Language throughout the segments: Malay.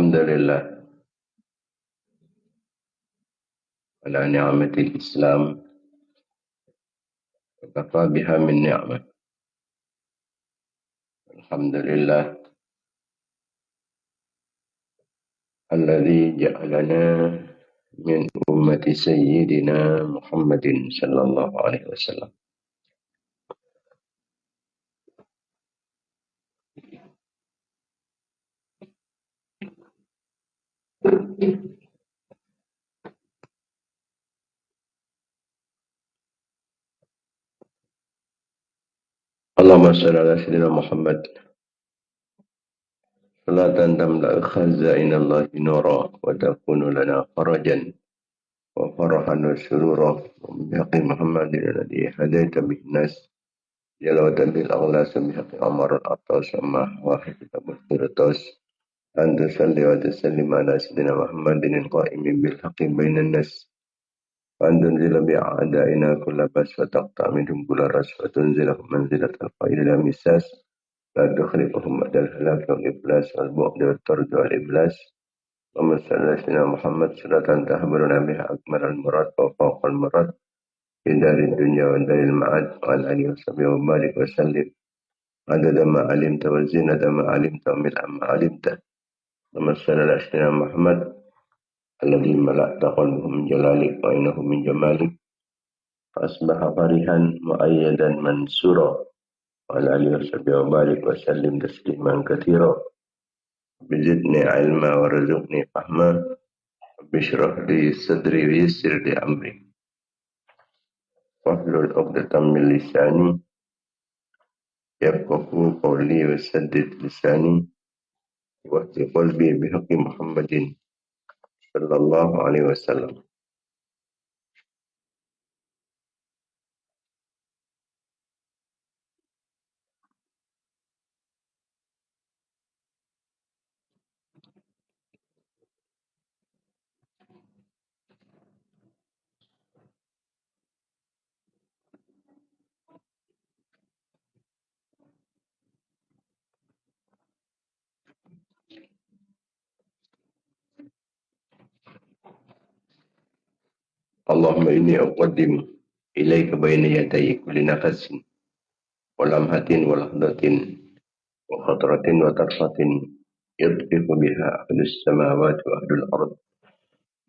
الحمد لله على نعمة الإسلام وكفى بها من نعمة. الحمد لله الذي جعلنا من أمة سيدنا محمد صلى الله عليه وسلم. اللهم صل على سيدنا محمد صلاة تملأ خزائن الله نورا وتكون لنا فرجا وفرحا وسرورا بحق محمد الذي هديت به الناس جلوة بالأغلاس بحق عمر العطاس أما واحد القرطاس أن تصلي وتسلم على سيدنا محمد القائم بالحق بين الناس وأن تنزل بأعدائنا كل بأس وتقطع منهم كل رأس وتنزلهم منزلة الخير لا مساس لا تخرقهم بعد الهلاك والإفلاس والبعد والطرد والإبلاس. اللهم صل على سيدنا محمد صلاة تخبرنا بها أكمل المراد وفوق المراد في دار الدنيا ودار المعاد وعلى آله وصحبه وبارك وسلم عدد ما علمت وزينة ما علمت وملء ما علمت. اللهم صل على سيدنا محمد الذي ملأت قلبه من جلالك وعينه من جمالك فأصبح فرحا مؤيدا منصورا وعلى آله وصحبه وبارك وسلم تسليما كثيرا. بزدني علما ورزقني فهما بشرح لي صدري ويسر لي أمري واحلل عقدة من لساني يفقهوا قولي وسدد لساني واهد قلبي بحق محمد صلى الله عليه وسلم. اللهم إني أقدم إليك بين يدي كل نفس ولمحة ولحظة وخطرة وطرفة يطبق بها أهل السماوات وأهل الأرض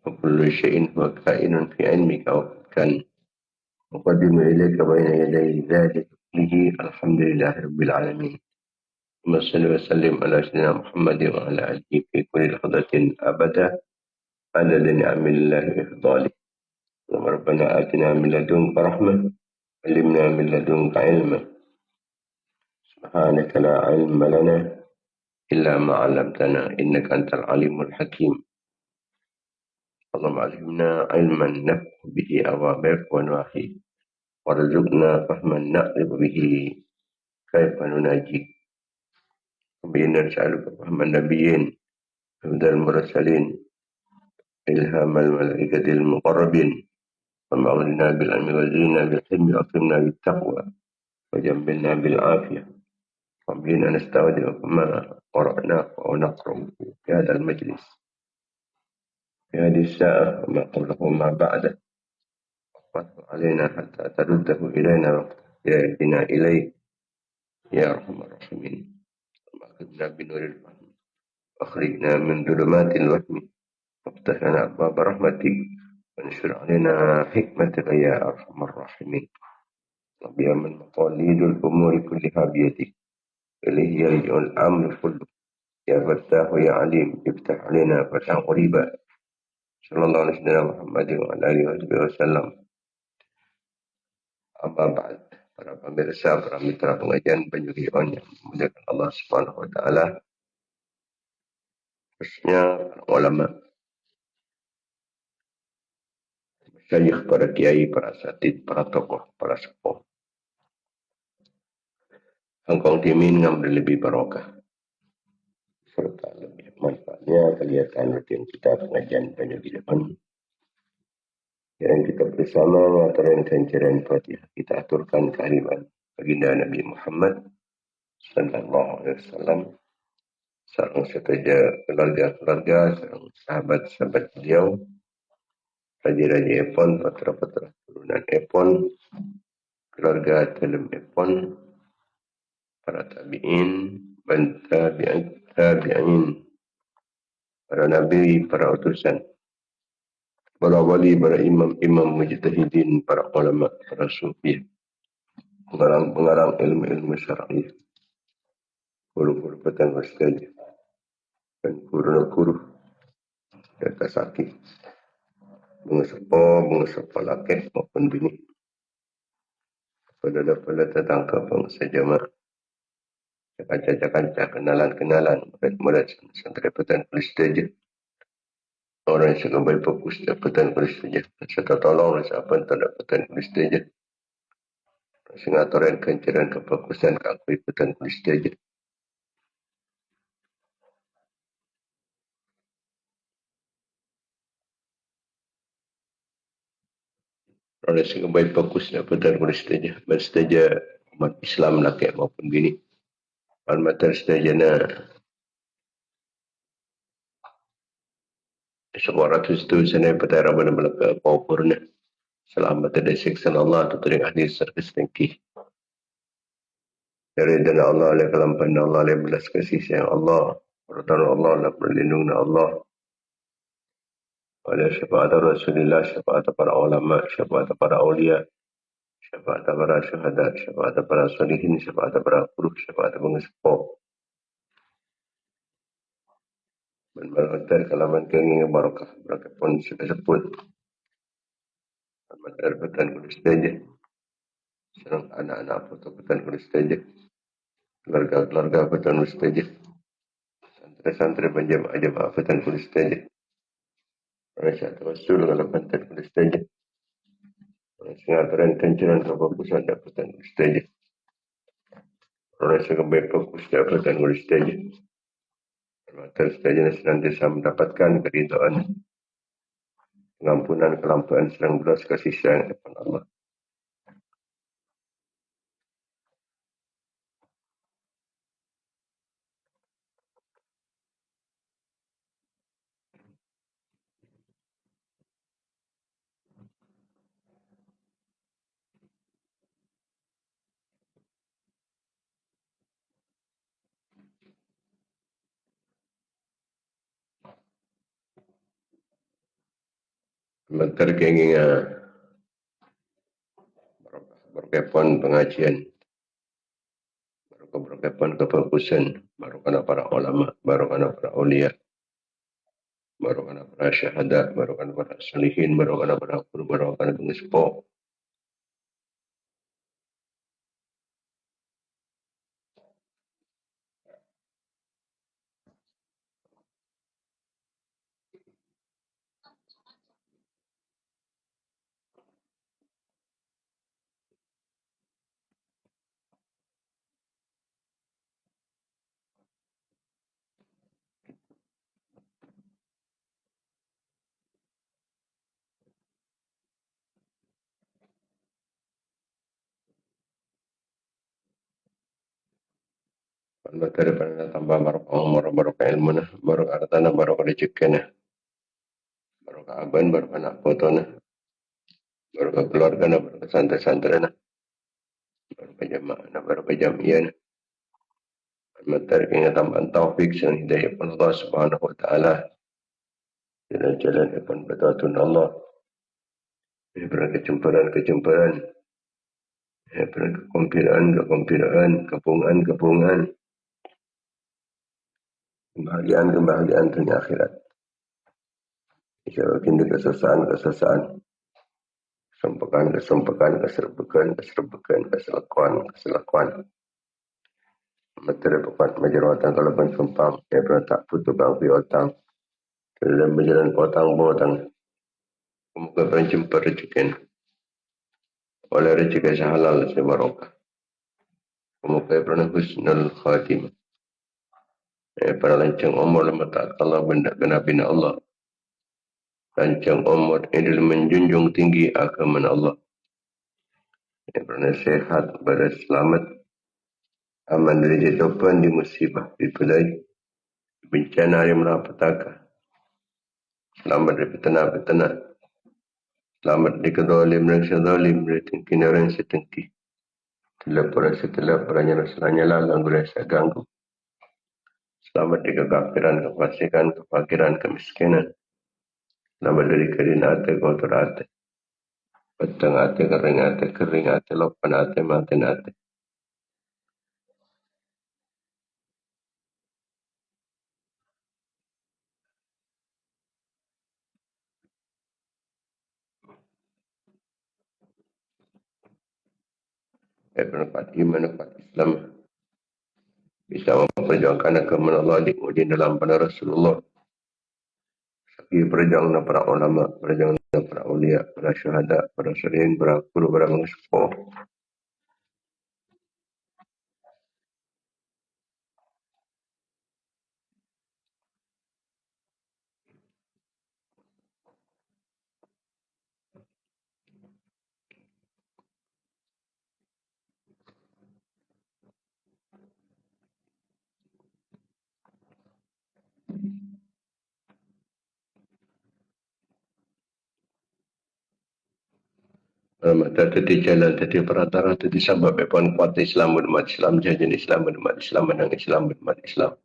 وكل شيء هو كائن في علمك وقد كان. أقدم إليك بين يدي ذلك كله الحمد لله رب العالمين. اللهم صل وسلم على سيدنا محمد وعلى آله في كل لحظة أبدا عدد نعم الله وإفضاله. اللهم ربنا آتنا من لدنك رحمة علمنا من لدنك علما سبحانك لا علم لنا إلا ما علمتنا إنك أنت العليم الحكيم. اللهم علمنا علما نفع به أوامرك ونواهيك وارزقنا فهما نعرف به كيف نناجيك. وبإنا نسألك فهم النبيين وهدى المرسلين إلهام الملائكة المقربين ومغننا بالعلم وزينا بالحلم وأكرمنا بالتقوى وجنبنا بالعافية وبنا نستودعك ما قرأناه ونقرأ في هذا المجلس في هذه الساعة وما قبله وما بعده واحفظه علينا حتى ترده إلينا وقت هدايتنا إليه يا أرحم الراحمين. وأخذنا بنور الفهم وأخرجنا من ظلمات الوهم وافتح لنا أبواب رحمتك وانشر علينا حكمتك يا أرحم الراحمين. وبيا من مقاليد الأمور كلها بيدك إليه يرجع الأمر كله يا فتاح يا عليم افتح علينا فتحا قريبا صلى الله عليه وسلم محمد وعلى آله وصحبه وسلم. Amma ba'd, para pemirsa, para mitra pengajian Penyugihan yang dimuliakan Allah Subhanahu wa taala, khususnya para ulama, masyayikh, para kiai, para asatidz, para tokoh, para sepuh. Engkau dimin ngambil lebih barokah serta lebih manfaatnya kegiatan rutin kita pengajian Penyugihan yang kita bersama mengaturkan ganjaran Fatihah kita aturkan kehadiran baginda Nabi Muhammad sallallahu alaihi wasallam sareng sedaya keluarga-keluarga, sareng sahabat-sahabat beliau, raja-raja epon, putra-putra turunan epon, keluarga dalam epon, para tabi'in, dan tabi'in, para nabi, para utusan, para wali, para imam-imam mujtahidin, para ulama, para sufi, pengarang-pengarang ilmu-ilmu syar'i, guru-guru petang ustaz, dan guru-guru di atas kaki, mengesepo laki maupun bini, pada datang ke bangsa jamaah, cakap-cakap, kenalan-kenalan, murid-murid santri petang ustaz, orang yang suka baik fokus dapatan kulis saja. Serta tolong siapa yang tak dapatan kulis saja. Singatoran kencaran kefokusan ke aku ikutan kulis saja. Orang yang suka baik fokus dapatan kulis saja. Bersetuju umat Islam laki maupun bini. Almatar setuju na sebuah itu sana petara benar-benar ke pawpurna. Selamat ada siksan Allah atau tering ahli serta setengki. Dari dana Allah, oleh kelampan Allah, oleh belas kasih sayang Allah. Pertolongan Allah, oleh perlindungan Allah. Oleh syafaat Rasulullah, syafaat para ulama, syafaat para awliya, syafaat para syuhada, syafaat para salihin, syafaat para guru, syafaat pengespo. Bermanfaat kalaman kenging barakah, barakah pun sudah sebut. Bermanfaat petan kulis saja. Serang anak-anak foto petan kulis saja. Keluarga-keluarga petan kulis saja. Santri-santri penjamaah petan kulis saja. Rakyat Rasul kalau petan kulis saja. Singaturan kencaran kefokusan dapatan kulis saja. Orang yang baik fokus dapatan kulis saja. Maka saja senantiasa mendapatkan keridhaan, pengampunan, kelampuan, serang belas kasih sayang kepada Allah. Sementara keinginan berkepon pengajian, berkepon kefokusan, baru kena para ulama, baru kena para awliya, baru kena para syahadat, baru kena para salihin, baru kena para guru, baru kena pengespo. Materi pada tambah barokah umur, barokah ilmu, barokah hartana, barokah rezeki, barokah aban, barokah anak foto, barokah keluarga, barokah santri-santri, barokah jamaah, barokah jamiah. Materi keinginan tambahan taufik dan hidayah Allah Subhanahu Wa Taala. Jalan-jalan depan betul Allah. Daripada kecemburuan, daripada kekompiran, kepungan, kebahagiaan dunia akhirat. InsyaAllah kini kesusahan, keserbukan. Materi pekat majerawatan kalau pun sumpang, daripada tak putus bangfi otang. Dalam berjalan potang, semoga berjumpa rezeki. Oleh rezeki sehalal sebarokah. Semoga pernah husnul khatimah. Para lancang umur lama taat Allah benda kena bina Allah. Lancang umur ini menjunjung tinggi agama Allah. Pernah sehat, berselamat, aman dari jatuhan di musibah, di pelai. bencana yang malapetaka, selamat dari fitnah-fitnah, selamat dari kezalim dan sezalim, dari tengki orang setengki, setelah perannya rasanya lalang berasa ganggu, selamat dari kekafiran, kefasikan, kefakiran, kemiskinan, selamat dari kering hati, kotor hati, petang hati, kering hati, lopan hati, mati hati. Pendapat iman, pendapat Islam bisa memperjuangkan agama Allah diuji dalam pada Rasulullah. Bagi perjuangan para ulama, perjuangan para ulia, para syuhada, para salihin, para guru, para mengespo. Tadi jalan, tadi perantara, tadi sabab epon kuat Islam, umat Islam, jajan Islam, umat Islam, menang Islam, umat Islam.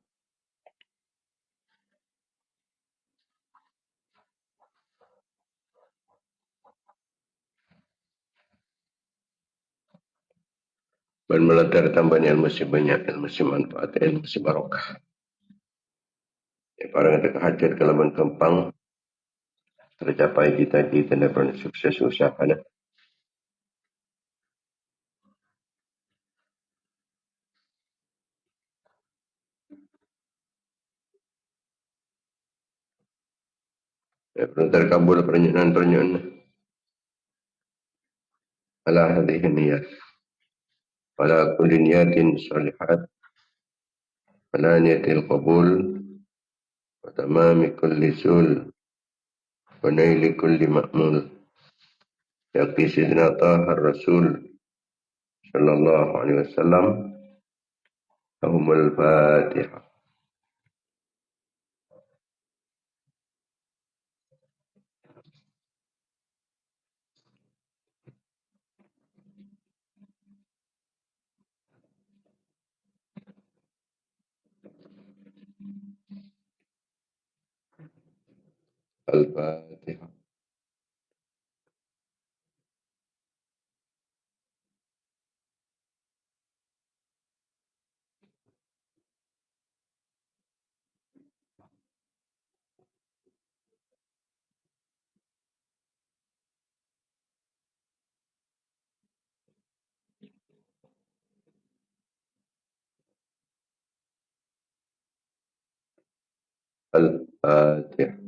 Dan melatar tambahnya ilmu si banyak, ilmu si manfaat, ilmu si barokah. Para yang hadir ke laman kempang, tercapai cita-cita dan pernah sukses usaha. Pernah terkabul pernyataan ala hadhihi niyat. Ala kulli niyatin salihat. Ala niyatil qabul. Wa tamami kulli sul. Wa naili kulli ma'mul. Yaqi sidna tahar Rasul sallallahu alaihi wasallam. Lahumul Fatihah. Al-Fatihah. Al-Fatihah.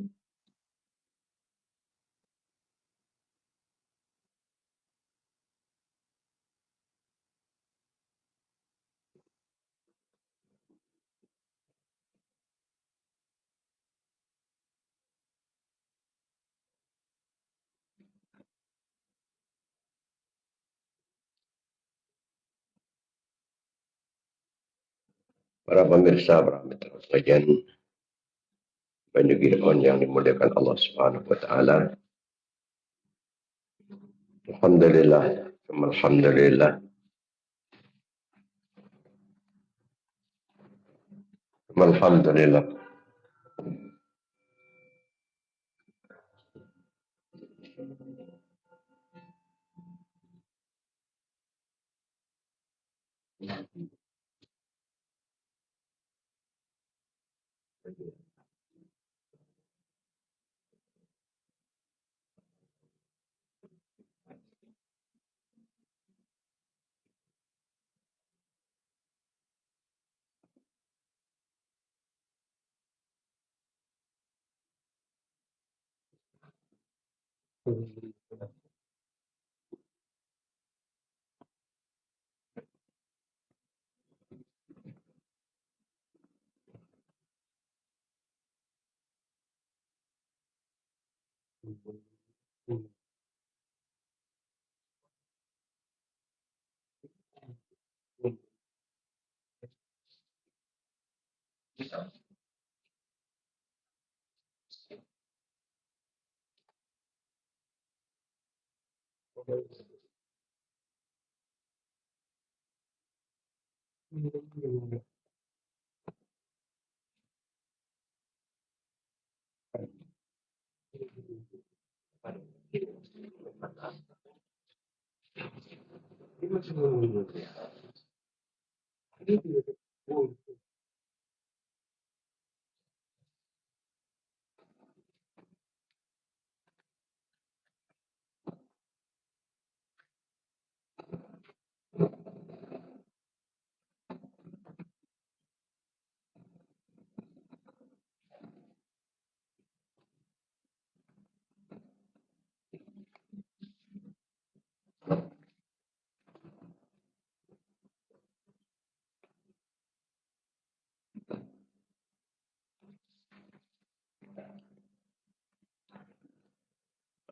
Para pemirsa, para mitra sekalian, banyak yang dimuliakan Allah Subhanahu wa taala. Alhamdulillah, alhamdulillah, alhamdulillah.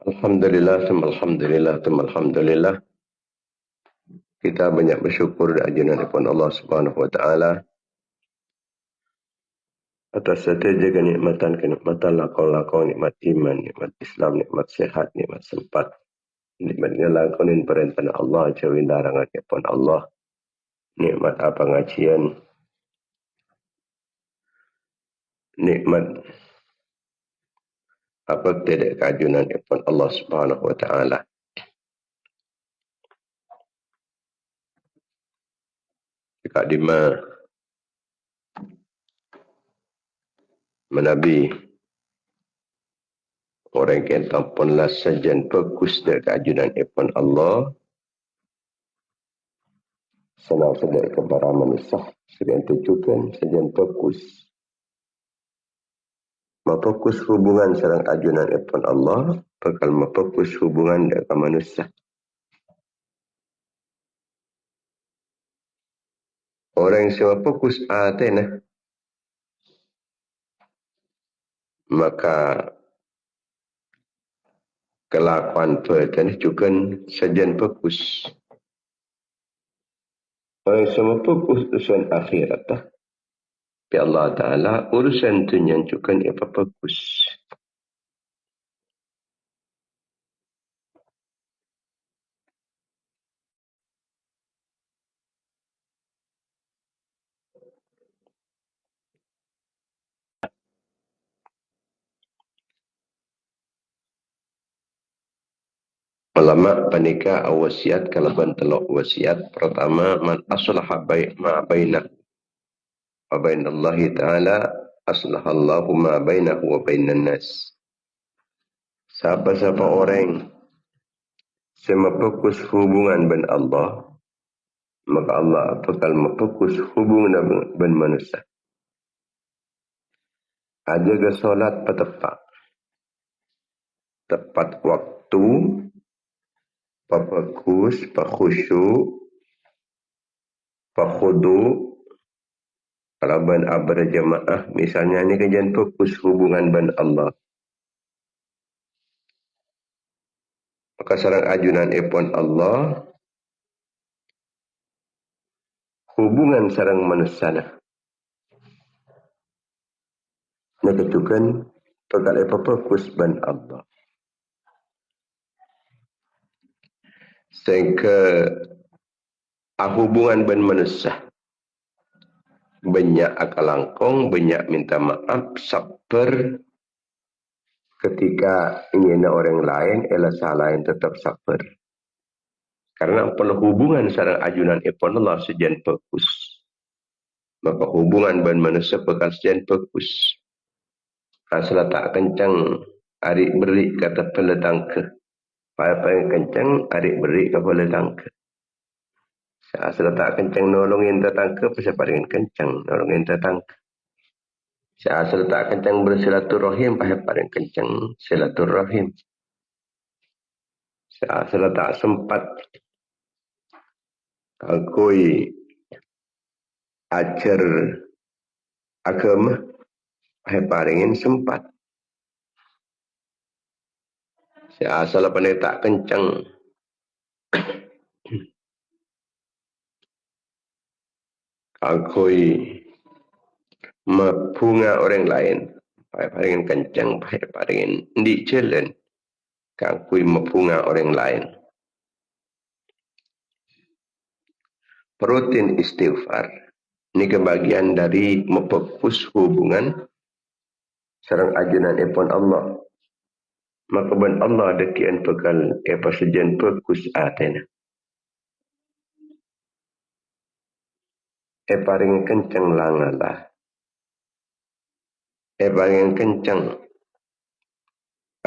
Alhamdulillah, alhamdulillah, alhamdulillah. Kita banyak bersyukur dan ajunan kepada Allah Subhanahu wa taala atas setiap kenikmatan lakon-lakon, nikmat iman, nikmat Islam, nikmat sehat, nikmat sempat, nikmat ngelakonin perintah Allah, jauhin larangan kepada Allah, nikmat apa ngajian, nikmat apa tidak keajunan kepada Allah Subhanahu wa taala. Jika dima menabi orang kita pun lah sajan fokus dari keajunan kepada Allah, senang sedek kepada manusia sedang tujukan sajan fokus memfokus hubungan serang ajunan kepada Allah bakal memfokus hubungan dengan manusia. Orang yang semua fokus atenah maka kelakuan pertanian juga sajan fokus. Orang yang semua fokus urusan akhirat tapi Allah Ta'ala urusan dunia juga apa fokus. Ulama panika wasiat kalaban telok wasiat pertama man aslaha ma bainah wa bainallahi ta'ala aslahallahu ma bainahu wa bainan nas. Siapa-siapa orang yang memfokus hubungan dengan Allah maka Allah bakal memfokus hubungan dengan manusia. Ajaga solat tepat waktu, fokus, khusyuk, khudu. Kalau ban berjamaah, misalnya ni kajian fokus hubungan dengan Allah. Maka sarang ajunan epon Allah, hubungan sarang manusia. Nakitukan, pagkal fokus dengan Allah. Sehingga hubungan dengan manusia. Banyak akal langkong, banyak minta maaf, sabar. Ketika ingin orang lain, ialah salah yang tetap sabar. Karena perlu hubungan sarang ajunan epon Allah sejan fokus. Maka hubungan dengan manusia bakal sejan fokus. Asal tak kencang, arik beri kata peletang ke. Apa yang kencang, arik beri kata peletang ke. Asal tak kencang nolongin tetang ke, pasal paling kencang nolongin tetang ke. Asal tak kencang bersilaturahim, pasal paling kencang silaturahim. Asal tak sempat akui ajar agama, pasal paling sempat. Asal pandai tak kencang akui bunga orang lain, paling kencang, paling di jalan, akui bunga orang lain. rutin istighfar. Ini kebagian dari memfokus hubungan sareng ajunan ipun Allah. Maka ben Allah dekian pekal sejen fokus atena. Paring kencang langalah. Paring kencang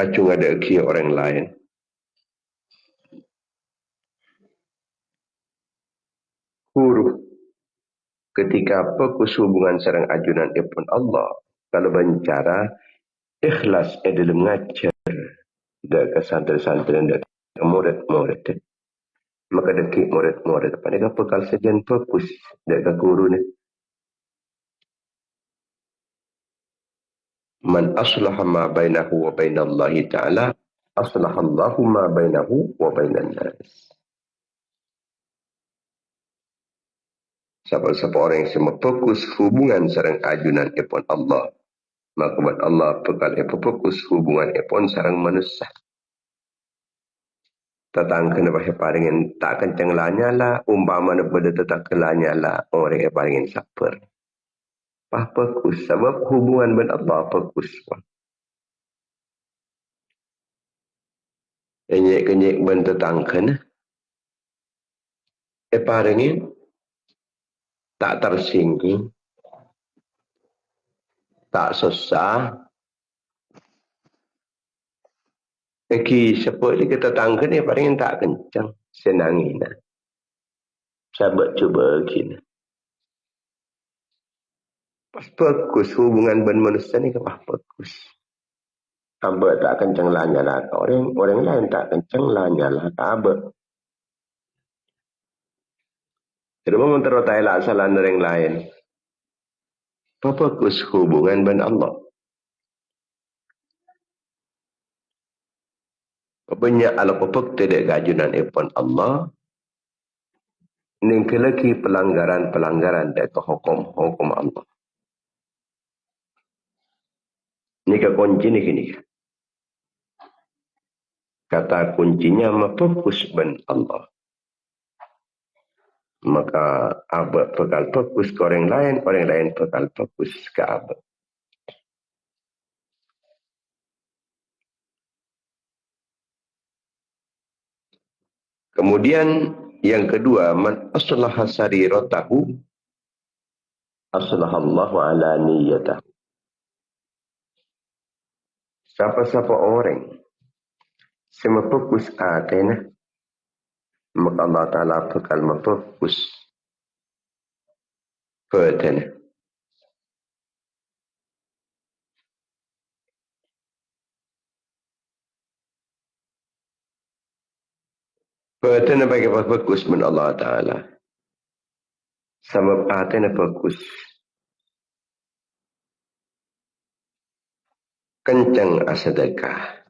acung ada ki orang lain. Huruf ketika fokus hubungan sareng ajunan ipun Allah. Kalau bicara ikhlas dalam ngajar dak santri-santri dak murid-murid. Maka deki murid-murid pada pekal sejen fokus dak guru ni. Man aslaha ma bainahu wa bainallahi ta'ala aslaha Allahu ma bainahu wa bainan nas. Siapa-siapa orang yang semua fokus hubungan sareng ajunan ipun Allah, maka buat Allah pekal fokus hubungan ipun sareng manusia. Tatang kena bahaya paringin tak kencang lanyala umpama pada tetap kelanyala orang yang paringin sabar. Fokus sebab hubungan dengan Allah fokus. Kenyek-kenyek ben tetang kena paringin tak tersinggung, tak susah. Eki sepuk ni kita tangga ni paling tak kencang. Senangin lah. Sahabat cuba gini. Pas fokus hubungan ben manusia ni kepah fokus. Hamba tak kencang lah nyala. Orang lain tak kencang lah nyala. Hamba. Jadi memang terotai lah salah orang lain. Fokus hubungan ben Allah. Banyak ala popok tidak gajunan ipon Allah. Ning lagi pelanggaran-pelanggaran dari hukum Allah. Ini ke kunci ni gini. Kata kuncinya memfokus ben Allah. Maka abad pekal fokus ke orang lain pekal fokus ke abad. Kemudian yang kedua, man aslaha sariratahu aslahallahu ala niyatahu. Siapa-siapa orang semua fokus atena, maka Allah Ta'ala pekal memfokus atena. Atena bagi fokus men Allah Ta'ala. Sebab atena fokus. Kencang asadakah.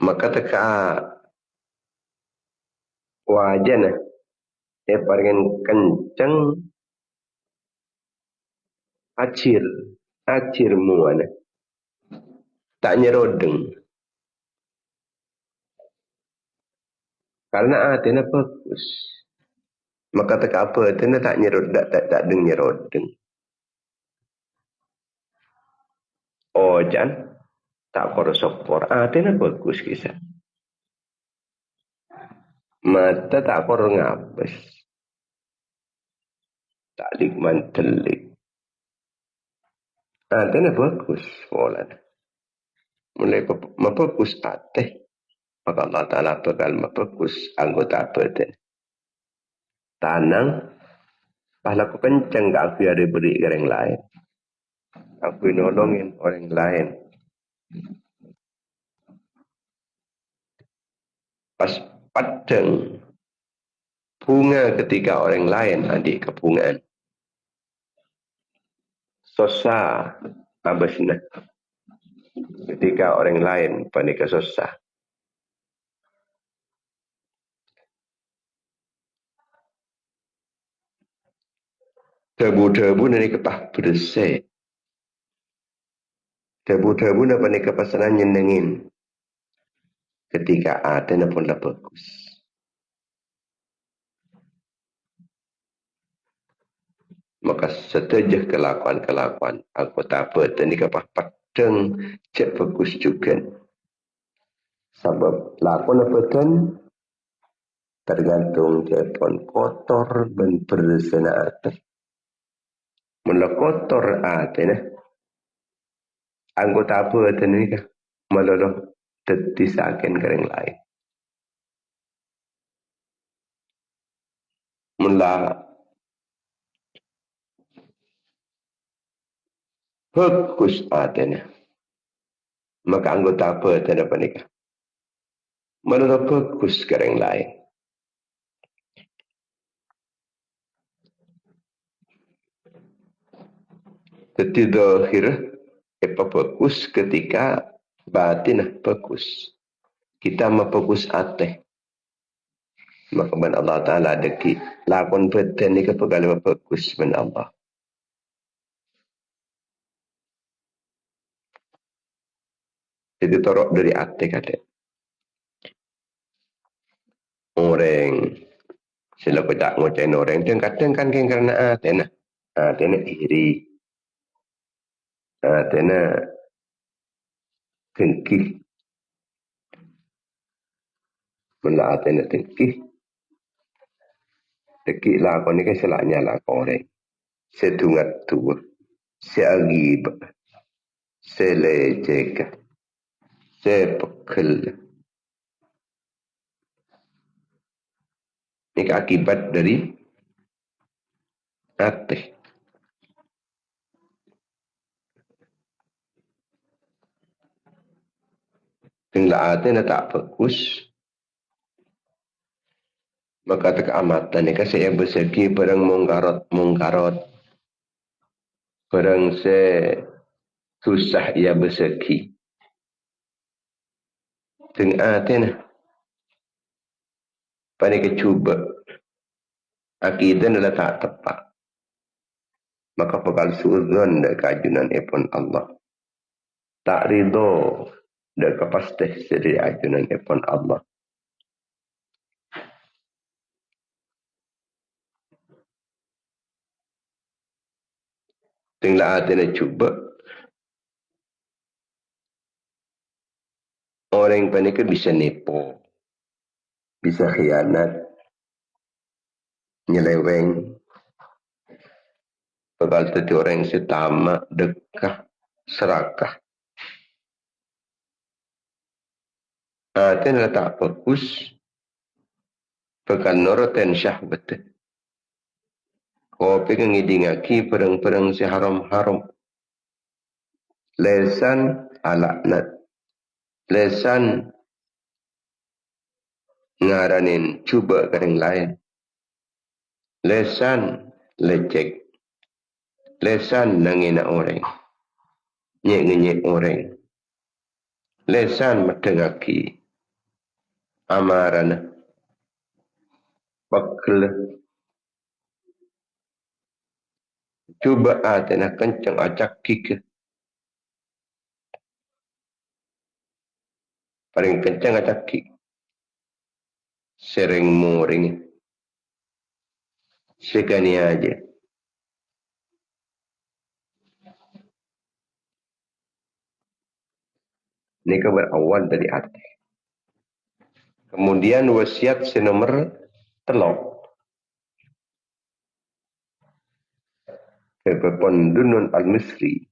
Maka teka wajana paling kencang acir muana tak nyerodeng karena atena fokus. Maka teka apa atena tak nyerodeng. Oh jan tak korosopor atena fokus kisah. Mata tak korong ngapes. Tak dikman telik. Atena fokus. Pola. Mulai memfokus ateh. Maka Allah Ta'ala bakal memfokus anggota badan. Tanang. Pahala aku kencang gak aku ada beri ke orang lain. Aku nolongin orang lain. Pas padang. Bunga ketika orang lain adik kebungaan. Sosa abasna. Ketika orang lain panika sosa. Debu-debu ni kepah bersih. Debu-debu ni panika pasaran nyenengin. Ketika ada pun dah bagus. Maka setuju kelakuan-kelakuan anggota badan ini kapah pedeng cek bagus juga. Sebab lakon badan tergantung telepon kotor dan bersena atas. Mula kotor atena anggota badan ini kah meloloh tetisaken kering lain. Mula bagus atena. Maka anggota badan apa nikah meloloh bagus kering lain. Jadi dohir bagus ketika batin bagus. Kita memfokus ateh. Maka ben Allah Ta'ala deki lakon badan ni kepegal bagus ben Allah. Jadi torok dari ateh kata. Orang sila ko tak ngocain orang tu kadang kan karena ateh nah. Ateh na iri. Ateh na tengkih. Mula ateh na tengkih. Deki lakon ni kan selaknya lakon orang. Setungat tua. Seagib. Selecek. Sepekel. Ini akibat dari ateh. Tinggal ateh na tak bagus. Maka keamatan ni kasi yang bersegi perang mungkarot. Perang se susah ia bersegi. Tengah atena. Pada kecuba. Akidah adalah tak tepat. Maka pekal suudhan dan keajunan ipun Allah. Tak ridho dan kepastih dari ajunan ipun Allah. Tinggal atena cuba. Orang panik bisa nipu. Bisa khianat. Nyeleweng. Pekal tadi orang setama, dekah, serakah. Atena tak bagus. Pekal noroten syahbat. Kopi kan ngidingaki perang-perang si haram-haram. Lesan alaknat. Lesan ngaranin cuba kering lain. Lesan lecek. Lesan nangina orang. Nyek-nyek orang. Lesan matengaki. Amaran. Pakil. Cuba atena kencang acak kik. Paling kencang acak kik. Sering muring. Sekani aja. Ini berawal dari hati. Kemudian wasiat nomor 3. Pepondunun al-Misri.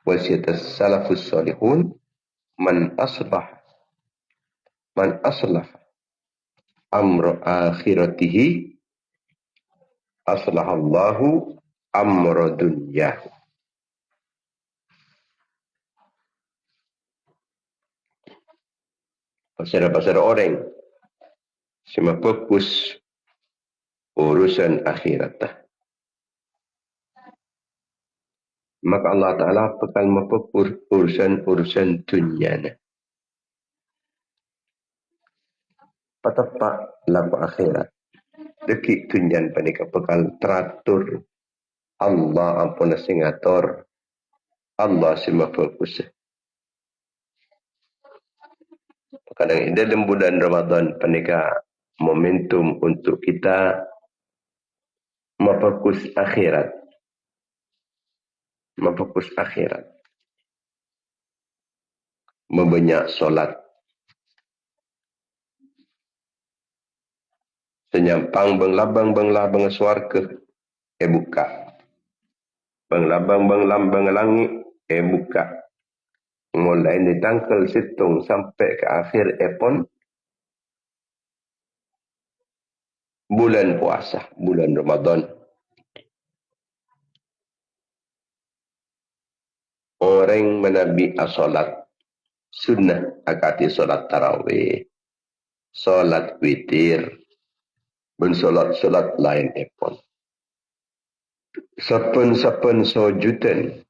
Wasiat salafus salihun. Man aslah amru akhiratihi. Aslahallahu amru dunyahu. Pasal orang semua fokus urusan akhirat. Maka Allah Ta'ala bakal memfokus urusan dunia. Patepak laku akhirat. Deki dunia panika bakal teratur. Allah ampun singator. Allah semua fokus. Kadang dalam bulan Ramadan panika momentum untuk kita memfokus akhirat. memfokus akhirat, membanyak solat, senyampang benglabang swarga, buka. Benglabang langit, buka. Mulai di tanggal situng sampai ke akhir pun bulan puasa, bulan Ramadan. Orang menabi solat sunnah akati solat tarawih, solat witir, dan solat lain pun. Sapen sojudan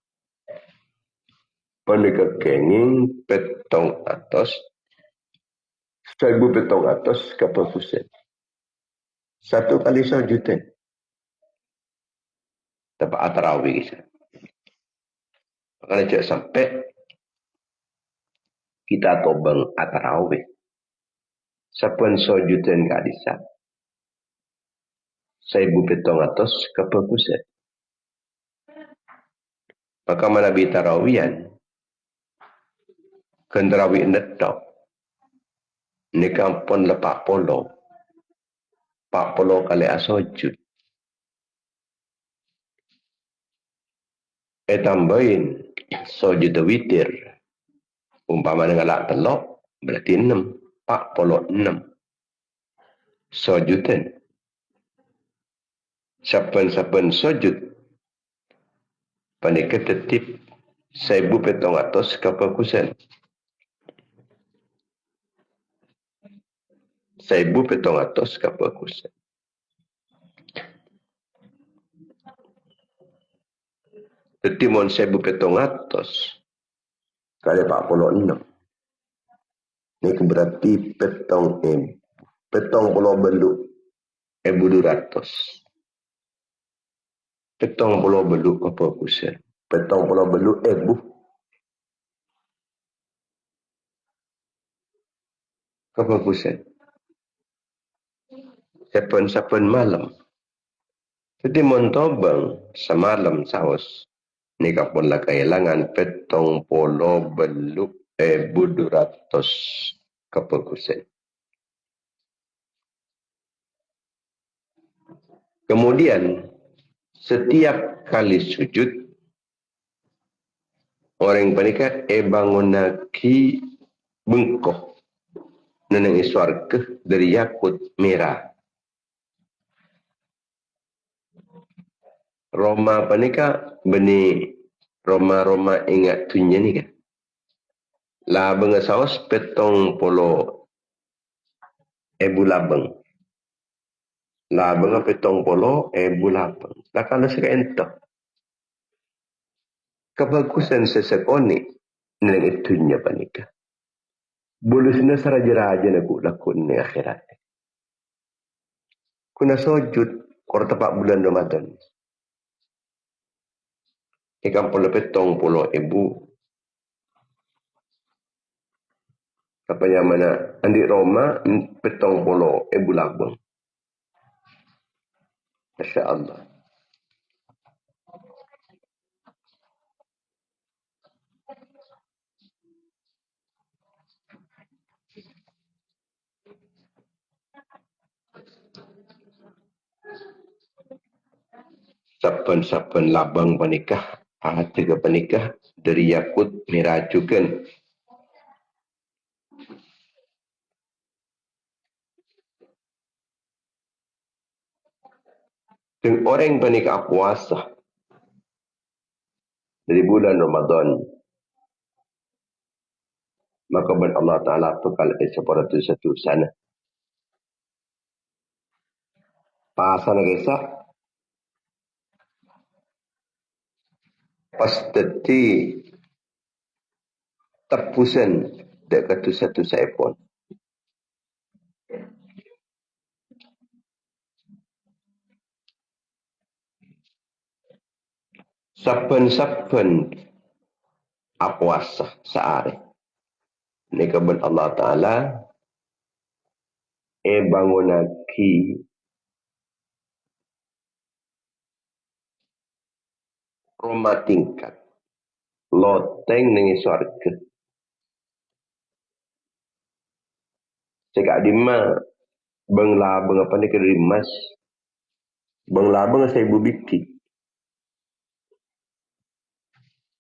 pendekat kenging petong atas, 1,000 petong atas kapal kusen. Satu kali sojudan. Dapat tarawih. Makanya cak sampai kita tobang tarawih. Sapen sojudan kadisa. 1,000 petong atas kapal kusen. Maka manabi tarawihan. Kenderawi netok. Ini kampun lepak polo. 40 kali asojud. Tambahin sojud witir. Umpama dengan lak telok, berarti 6. 46. Sojudan. Saben sojud. Panika tetip 1,000 petong atas kapakusan. 1,000 petong atas kapakusan. Jadi mon 1,000 petong atas kali 46. Ini berarti petong pulau beluk 1,200. Petong pulau beluk kapakusan. Petong pulau beluk 1,000. Kapakusan. Saben malam. Jadi montobang semalam saus. Ni kapun lah kehilangan petong polo beluk 1,200 keperkusen. Kemudian setiap kali sujud orang panika bangun lagi bengkok neneng iswarga dari yakut merah. Roma panika beni Roma ingat tunya ni kan. Lah benga saus petong polo labeng. Lah benga petong polo labeng. Lah kalau saya entah. Kebagusan sesekoni nang itunya panika. Bulusna saraja-raja naku lakun ni akhirat. Kuna sujud kor tepat bulan Ramadan. Ikan pula petong puluh ibu. Apa yang mana andi Roma petong puluh ibu labang. Masya Allah. Saben labang panikah, tiga panikah dari yakut mirajukan. Dan orang panikah puasa dari bulan Ramadan, maka Allah Ta'ala bekal seperti satu sana. Pasana kisah pasti tepusan dekat satu saipon. Saben puasa sehari. Ini kebenaran Allah Ta'ala bangun lagi rumah tingkat loteng dengan syurga. Cakap di mana beng apa ni kena rimas. Beng saya ibu biti.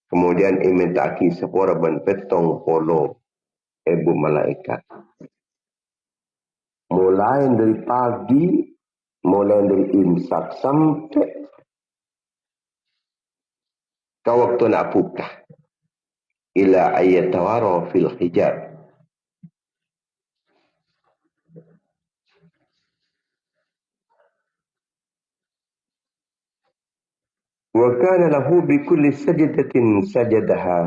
Kemudian minta aki sepora ban petong polo ibu malaikat. Mulai dari pagi, mulai dari imsak sampai ke waktu nak buka. Ila ayatawara fil hijab. وكان له بكل سجدة سجدها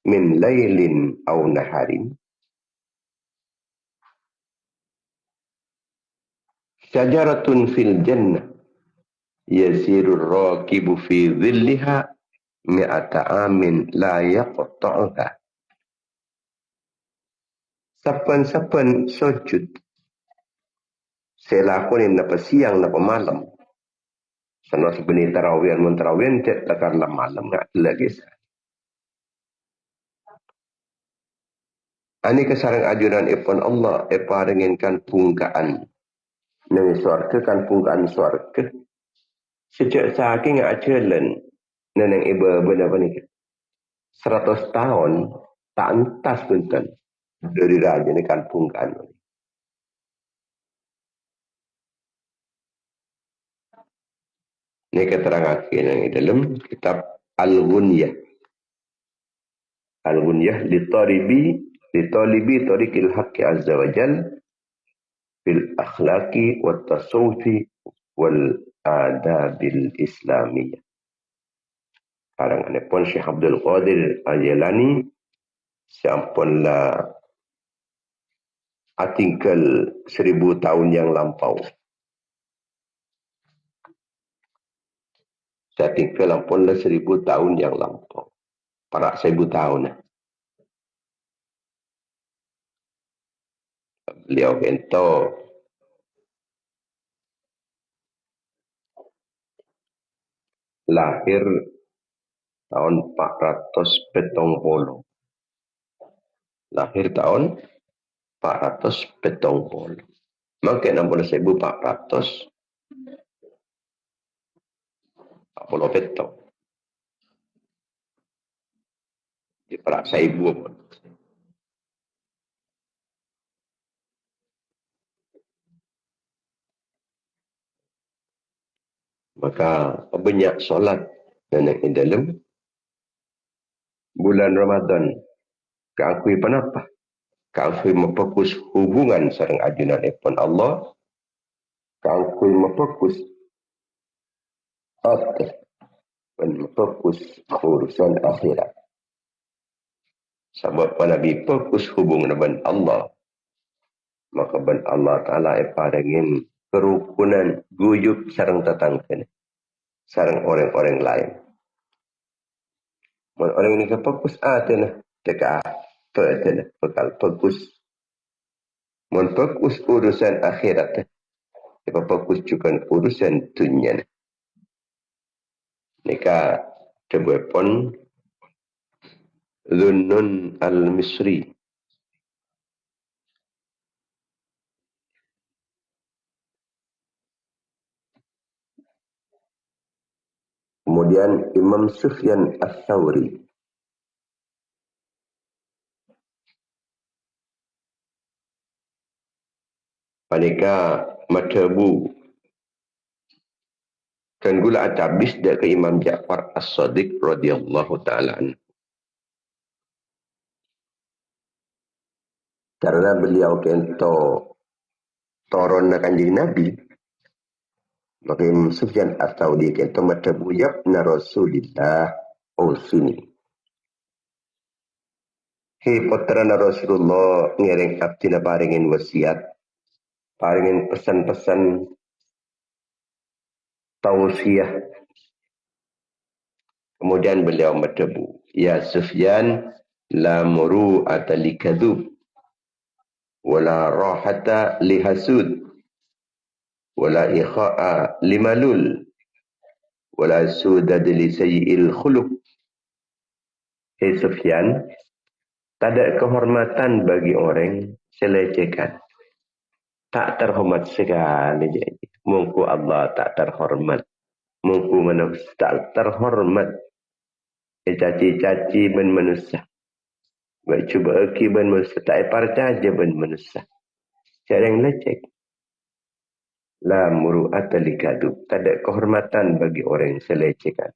من ليل أو نهار شجرة في الجنة يسير الراكب في ظلها 100 عام لا يقطعها. Sapan-sapan sujud saya lakukan napa siang napa malam. Sana sebenarnya tarawian tak karena malam nak lagi. Ani kesarang ajuran ipon Allah paringinkan pungkaan nang surga kan pungkaan surga. Sejak saking ajalan neneng iba benar ni 100 tahun tak entas punten dari raja ni kan pungkaan. Ini keterangan yang dalam kitab Al-Ghunyah. Al-Ghunyah litalibi tariqil haqqi azza wa jal fil akhlaqi wat tasawufi wal adabil islamiyah. Karangan pun Syekh Abdul Qadir Al-Jilani sampailah artikel 1000 tahun yang lampau. Artikel sampailah 1000 tahun yang lampau. Para 1000 tahun. Beliau bento lahir tahun 470. Lahir tahun 470. Maka 14.400 Apollo petong. Di perak 1000 pun. Maka banyak solat dan yang dalam bulan Ramadan. Keakui penapa? Keakui memfokus hubungan sareng ajunan ipon Allah. Keakui memfokus atas dan memfokus urusan akhirat. Sebab Nabi fokus hubungan dengan Allah. Maka ben Allah Ta'ala paringin kerukunan guyup sareng tetangga. Sareng orang-orang lain. Orang ini ke fokus na dekat na bekal fokus. Mun fokus urusan akhirat. Dia fokus juga urusan dunia. Nika telepon Zunnun al-Misri. Kemudian Imam Sufyan Ats-Tsauri. Panika matabu kan gula atabis dia ke Imam Ja'far As-Sadiq radhiyallahu ta'ala anhu. Karena beliau kento toron na kanjeng Nabi. Maka Imam Sufyan Ats-Tsauri kento matabu yabna Rasulillah sini. Hei putrana Rasulullah ngereng abdi na paringin wasiat. Paringin pesan-pesan tausiah. Kemudian beliau berdebu. Ya Sufyan, la muru'ata likadub, wala rahata lihasud, wala ikha'a limalul, wala sudad li sayyi'il khuluq. Sufyan, tak ada kehormatan bagi orang selecehkan. Tak terhormat sekali. Mungku Allah tak terhormat. Mungku manusia tak terhormat. Caci-caci ben manusia. Baik cuba aki ben manusia. Tak percaya ben manusia. Cara yang lecek. La muru'ata likadub. Tak ada kehormatan bagi orang yang selecehkan.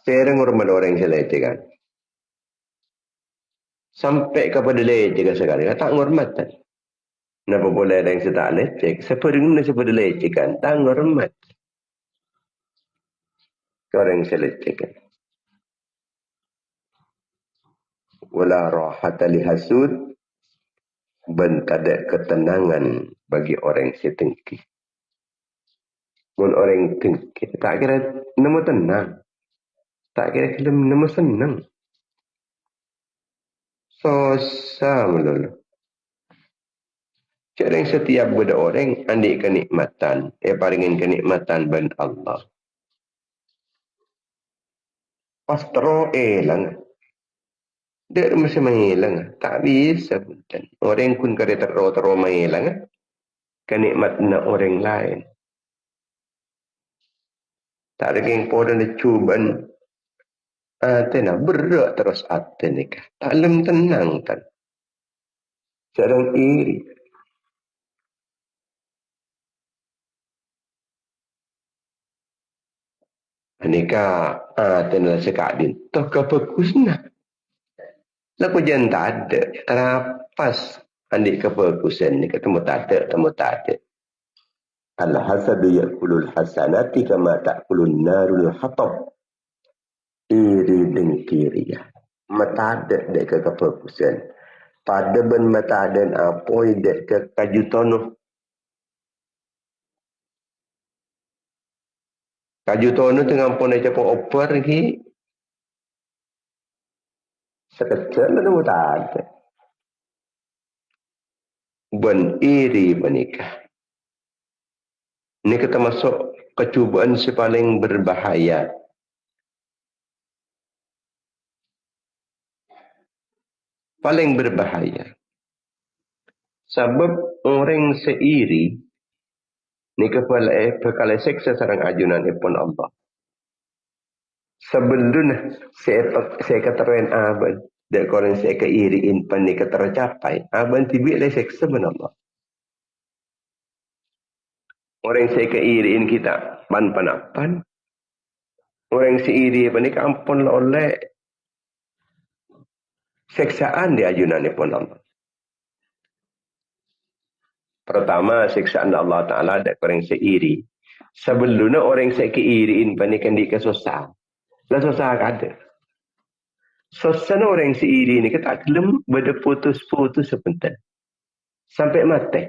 Sekarang hormat orang yang selecehkan. Sampai kepada lecehkan sekali. Tak hormatan. Kenapa boleh ada yang tak lecek? Siapa dengar siapa lecehkan? Tak hormat. Orang yang selecehkan. Wala rahata lihasud. Ben tak ada ketenangan bagi orang yang setengki. Mun orang tengki. Tak kira nama tenang. Tak kira nama senang. Susah melulu. Cara yang setiap benda orang andik kenikmatan. Paringin kenikmatan ben Allah. Pas terus lang. Dia mesti menghilang. Tak bisa pun. Orang pun kaya terus menghilang. Kenikmatan orang lain. Tak ada yang podan cubaan. Tena berat terus hati ni. Tak lem tenang kan. Sedang iri. Nikah tena sekadin. Toh kebagusan. Laku jangan tak ada. Terapas. Andik kebagusan ni. Ketemu tak ada. Temu tak ada. Al-hasadu ya'kulul hasanati kama ta'kulun narul hatab. Iri dengki ria. Mata ada dek ke kebagusan. Pada ben mata ada apa dek ke kajutono. Kajutono tengah pun ada cepat oper lagi. Sekejap mana mata ada. Ben iri menikah. Ini kita masuk kecubaan si paling berbahaya. Paling berbahaya. Sebab orang seiri ni kepala seksa sarang ajunan ipun Allah. Sebelum saya keteruan aban. Dan korang saya keiriin pan ni tercapai. Aban tibik lah seksa ben Allah. Orang saya keiriin kita pan-panapan. Orang seiri pan ni ampun oleh seksaan di ajunan ipun Allah. Pertama, siksaan Allah Ta'ala ada orang seiri. Sebelumnya orang saya keiriin pan ni kan di kesusahan. Lah susah ada. Susah orang seiri ni kita kelem berputus-putus sebentar. Sampai mati.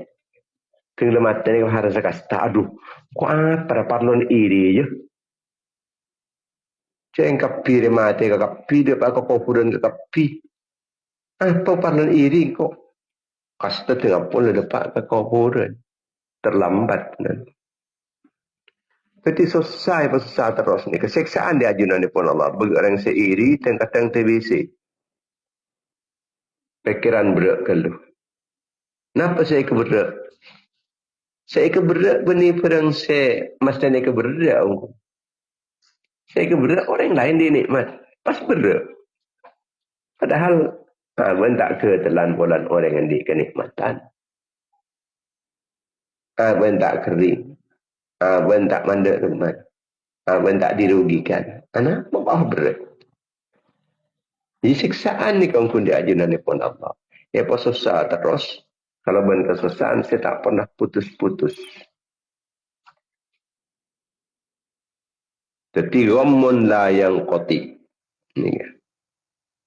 Tenggelam mati ni harus kasta. Aduh, kok apa parlon iri je. Jangan kapi dia mati ke kapi dia pakai kuburan ke kapi. Apa parlon iri kok. Kasta tengah pun lepak ke kuburan. Terlambat. Jadi susah terus ni. Keseksaan di ajunan ni pun Allah. Bergerang seiri dan kadang TBC. Pikiran berat keluh. Kenapa saya keberat? Saya keberat benih perang saya. Masa ni keberat. Saya keberat orang lain dinikmat. Pas berat. Padahal abang tak ketelan bulan orang yang dikenikmatan. Abang tak kering. Abang tak mandat rumah. Abang tak dirugikan. Kenapa bawah berat? Jadi siksaan ni kau pun diajunan ni pun Allah. Ya pas susah terus. Kalau ben kesusahan saya tak pernah putus-putus. Jadi ghamun la yang qati. Ni.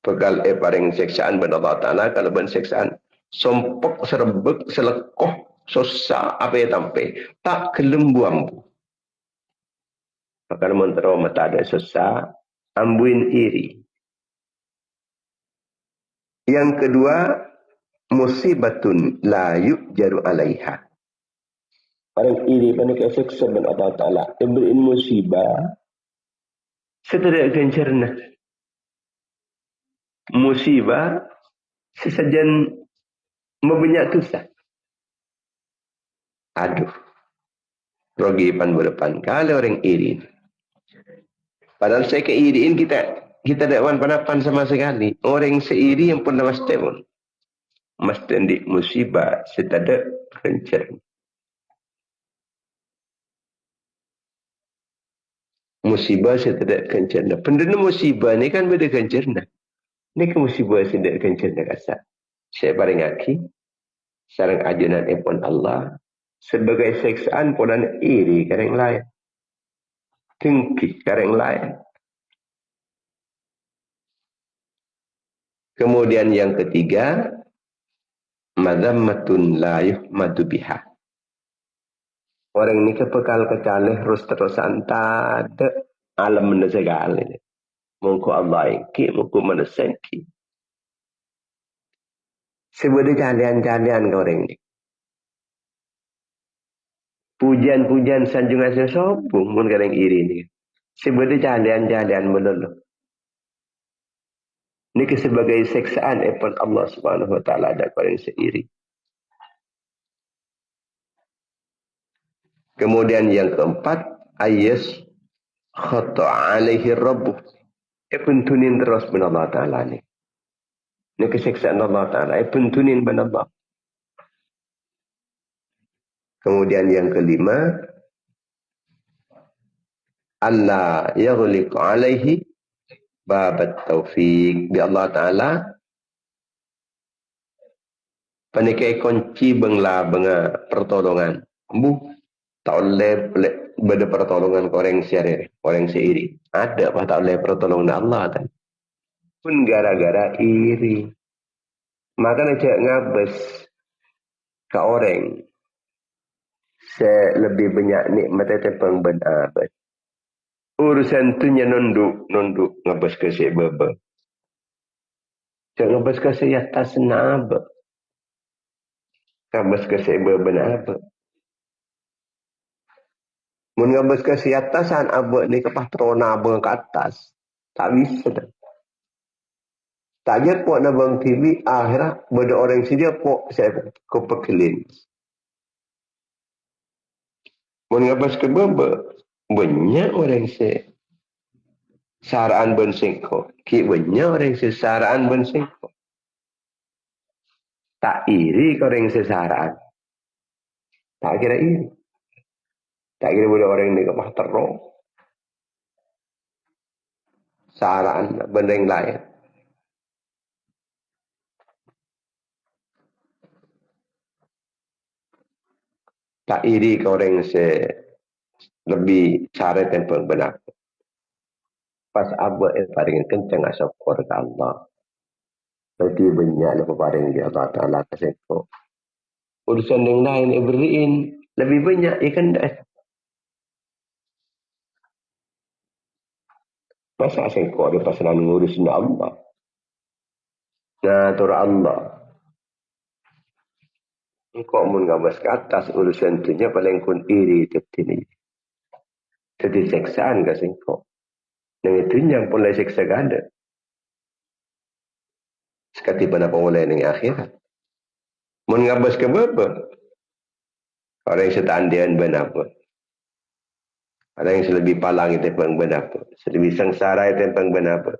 Pegal paring siksaan ben Allah Ta'ala. Kalau ben siksaan sompok, serebek, selekoh, susah apa yang tampai. Tak kelembu ambu. Maka mentera mata ada susah. Ambuin iri. Yang kedua, musibatun la yu'jaru alaiha. Orang iri pada keseksa ben Allah Ta'ala. Diberi musibah. Setelah kencerna. Musibah. Sesajen membanyak dosa. Aduh. Rogi pan berdepan. Kalau orang iri. Padahal saya keiriin kita dakwan panapan sama sekali. Orang seiri yang pernah mesti pun. Mesti di musibah. Setada kencerna. Musibah setada kencerna. Pendana musibah ni kan beda kencerna. Ni ke musibah setada kencerna kasar. Saya baringaki. Sarang ajunan ipun Allah. Sebagai seksaan punan iri kareng lain. Tengki kareng lain. Kemudian yang ketiga. Madammatun la yuhmadu biha. Orang ni kepekal kecalih terus-terusan tak ada alam benda segala ni. Mungku Allah iki, mungku manusia iki. Sebuah jalian-jalian ke orang ni. Pujian-pujian sanjungan sesobung pun kadang iri ni. Sebuah jalian-jalian melulu. Ini sebagai seksaan epon Allah Subhanahu Wa Taala ada orang seiri. Kemudian yang keempat, ayas khata alaihi rabbuh. Pentunin terus ben Allah Ta'ala ni. Ini keseksaan Allah Ta'ala. Pentunin ben Allah. Kemudian yang kelima, Allah yaghliq alaihi babat taufiq. Bi Allah Ta'ala panikai kunci bengla benga pertolongan. Bu, tak boleh beda pertolongan ke orang siari, orang seiri. Ada apa tak boleh pertolongan Allah kan? Pun gara-gara iri. Maka nak ngabes ke orang lebih banyak nikmat tentang benar. Urusan tu nya nunduk ngabes ke si bebe. Cak ngabes ke si atas naba. Ngabes ke si bebe naba. Mun ngabes ke si atasan abe ni kepah trona ke atas. Tak bisa dah. Tak ada pok na bang TV akhirat benda orang sedia pok saya ko pekelin. Mun ngabas ke bebe banyak orang se saraan ben singko. Ki banyak orang se saraan ben singko. Tak iri ke orang se saraan. Tak kira iri. Tak kira boleh orang ni kepah teruk. Saraan benda yang lain. Tak iri ke orang se lebih cara tempat benar. Pas abah paling kencang syukur ke Allah. Berarti banyak lepas paling dia Allah Ta'ala kesekok. Urusan yang lain beriin lebih banyak ikan dah. Masa sekok dia pasal ngurusin Allah. Ngatur Allah. Engkau mun ngabas ke atas urusan tu nya paling kun iri tetini. Jadi seksaan ke sengkok. Yang itu yang pun lain seksa gada. Sekati pada pemulai dengan akhirat. Mun ngabas ke bapa. Orang yang setandian benapa. Orang yang lebih palang itu pun benapa. Lebih sengsara itu pun benapa.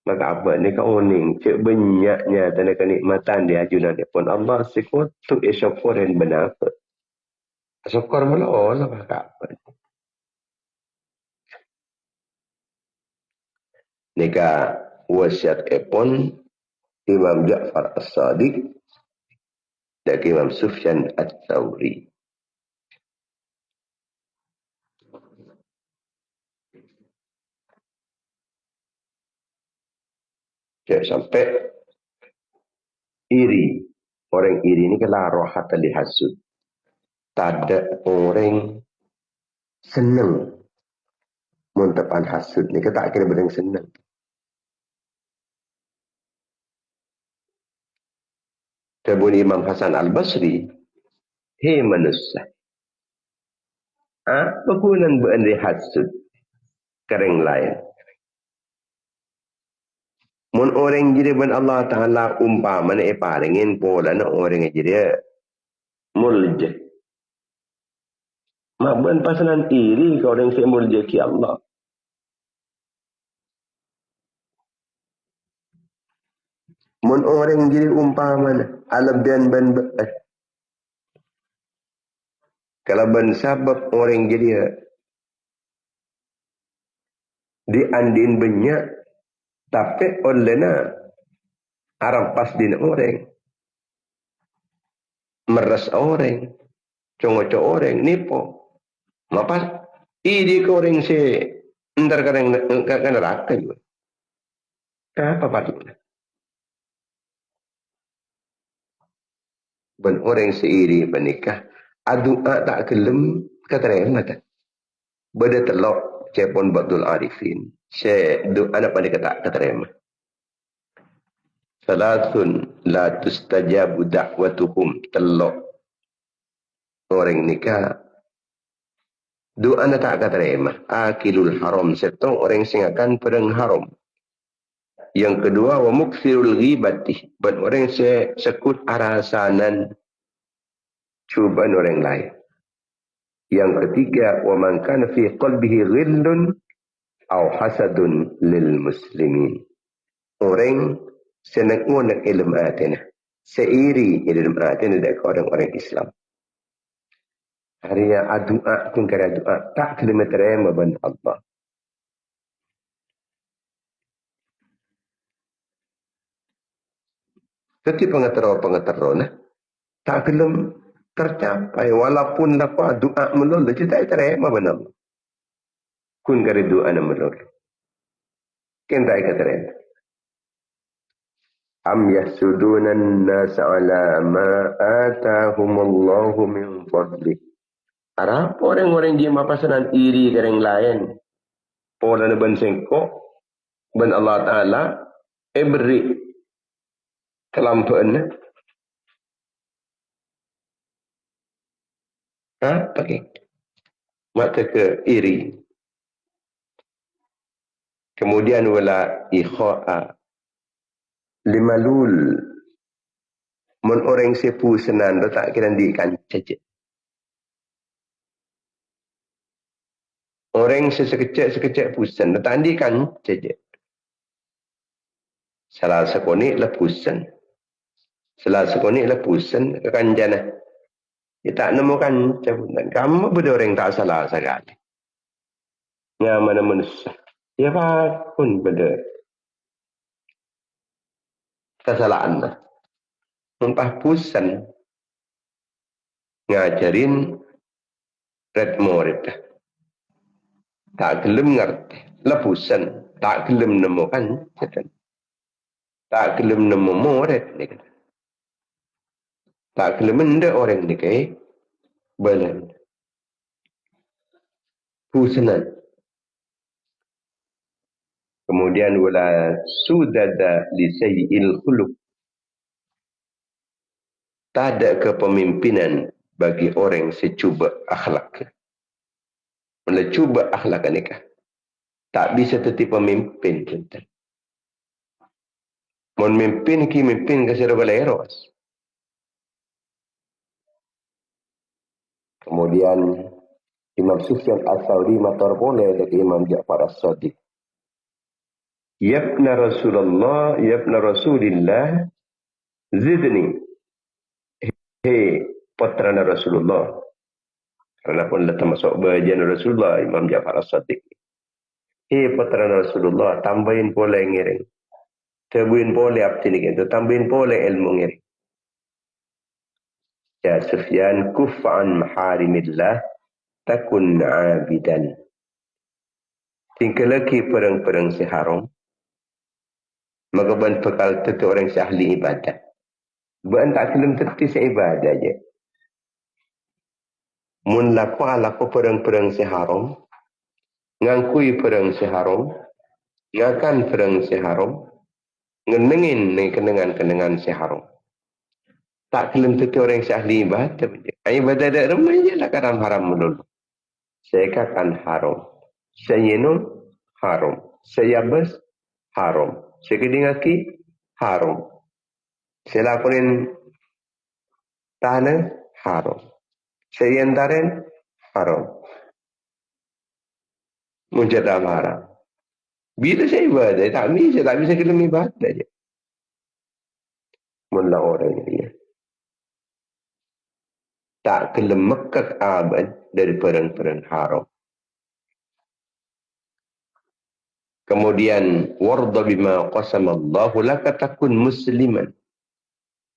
Maka apa ni kau uning. Cik banyaknya tanda kenikmatan di ajunan dia pun. Allah sekutu syukurin benapa. Syukur mula Allah maka apa. Nika wasiat epon Imam Ja'far As-Sadiq dan Imam Sufyan At-Tawri. Sampai iri. Orang iri ni kalau rohat hasud. Tak ada orang senang muntapan hasud ni. Kita tak kira benda senang. Kebun Imam Hasan Al-Basri Hei manusia. Apa kunan berandai hasud kering lain. Mun orang jadi ban Allah Ta'ala umpama na iparingin pola na orang jadi mulja. Maban pasalan tiri ka orang saya mulja ki Allah. Mun orang jadi umpama na alabian ban kalau ban sabab orang jadi diandin banyak tapi oleh na arampas din orang. Meras orang. Congoco orang nipo. Mapas idi ko orang si ntar kadang neraka juga. Apa patutnya? Ben orang seiri menikah adua tak gelem katerema tak. Beda telok cepon Abdul Arifin. Se doa apa dia kata katerema. Salatun la tustajabu da'watuhum telok orang nikah doa tak katerema. Akilul haram setong orang singakan perang haram. Yang kedua wa mukthirul ghibati ben orang sekut arasanan cubaan orang lain. Yang ketiga wa man kana fi qalbihi ghillun aw hasadun lil muslimin. Orang senang ilmu atina. Seiri ilmu atina dekat orang-orang Islam. Hari yang adua kun kara doa tak kilometer ban Allah. Jadi pengetero nah tak gelem tercapai walaupun dapat doa melulu kita terima benar. Kun kari doa na melulu. Kentai terima. Am yasuduna an-nas ala ma atahumullahu min fadli. Arap orang-orang dia mapasanan iri kereng lain. Pola na ban sengkok ban Allah Taala beri kelampaan. Pakai mata ke iri. Kemudian wala ikha'a limalul mun orang sepu senan tak kira dikan cecek. Orang sekecek pusan tak dikan cecek. Salah sekoni lepusan. Salah sekoni lepusan kekanjana. Dia tak nemukan cabutan. Kamu berdua orang tak salah sekali. Yang mana manusia. Siapa pun berdua. Kesalahan. Mumpah pusan. Ngajarin red murid. Tak gelem ngerti. Lepusan. Tak gelem nemukan. Tak gelem nemu murid. Tak gelem mendak orang ni kaya balan. Pusanan. Kemudian wala sudada li sayyi'il khuluq. Tak ada kepemimpinan bagi orang secuba akhlak. Bila cuba akhlak nikah. Tak bisa tetap pemimpin. Memimpin ki mimpin ke serba eros. Kemudian Imam Sufyan Ats-Tsauri matur boleh dari Imam Ja'far As-Shadiq. Yabna Rasulillah zidni. Hei putra Rasulullah. Karena pun dah termasuk bahagian Rasulullah Imam Ja'far As-Shadiq. Hei putra Rasulullah tambahin pula ngiring. Tambahin pula apa ni gitu. Tambahin pula ilmu ngiring. Ya Sufyan kuf'an maharimillah takun abidan. Tinggal lagi perang-perang si haram. Maka ban bekal tentu orang si ahli ibadah. Ban tak kelem tentu si ibadah je. Mun laku perang-perang si haram. Ngangkui perang si haram. Ngakan perang si haram. Ngenengin ni kenangan-kenangan si haram. Tak kelem tentu orang sahli ibadah. Ibadah ada rumah je lah kadang haram dulu. Saya katakan haram. Saya minum haram. Saya bes haram. Saya kedingaki haram. Saya lakonin tanah haram. Saya antarin haram. Menjadi haram. Bila saya ibadah, tak bisa kelem ibadah je. Mula orang ini. Tak kelem mekak abad dari perang-perang haram. Kemudian warda bima qasamallahu laka takun musliman.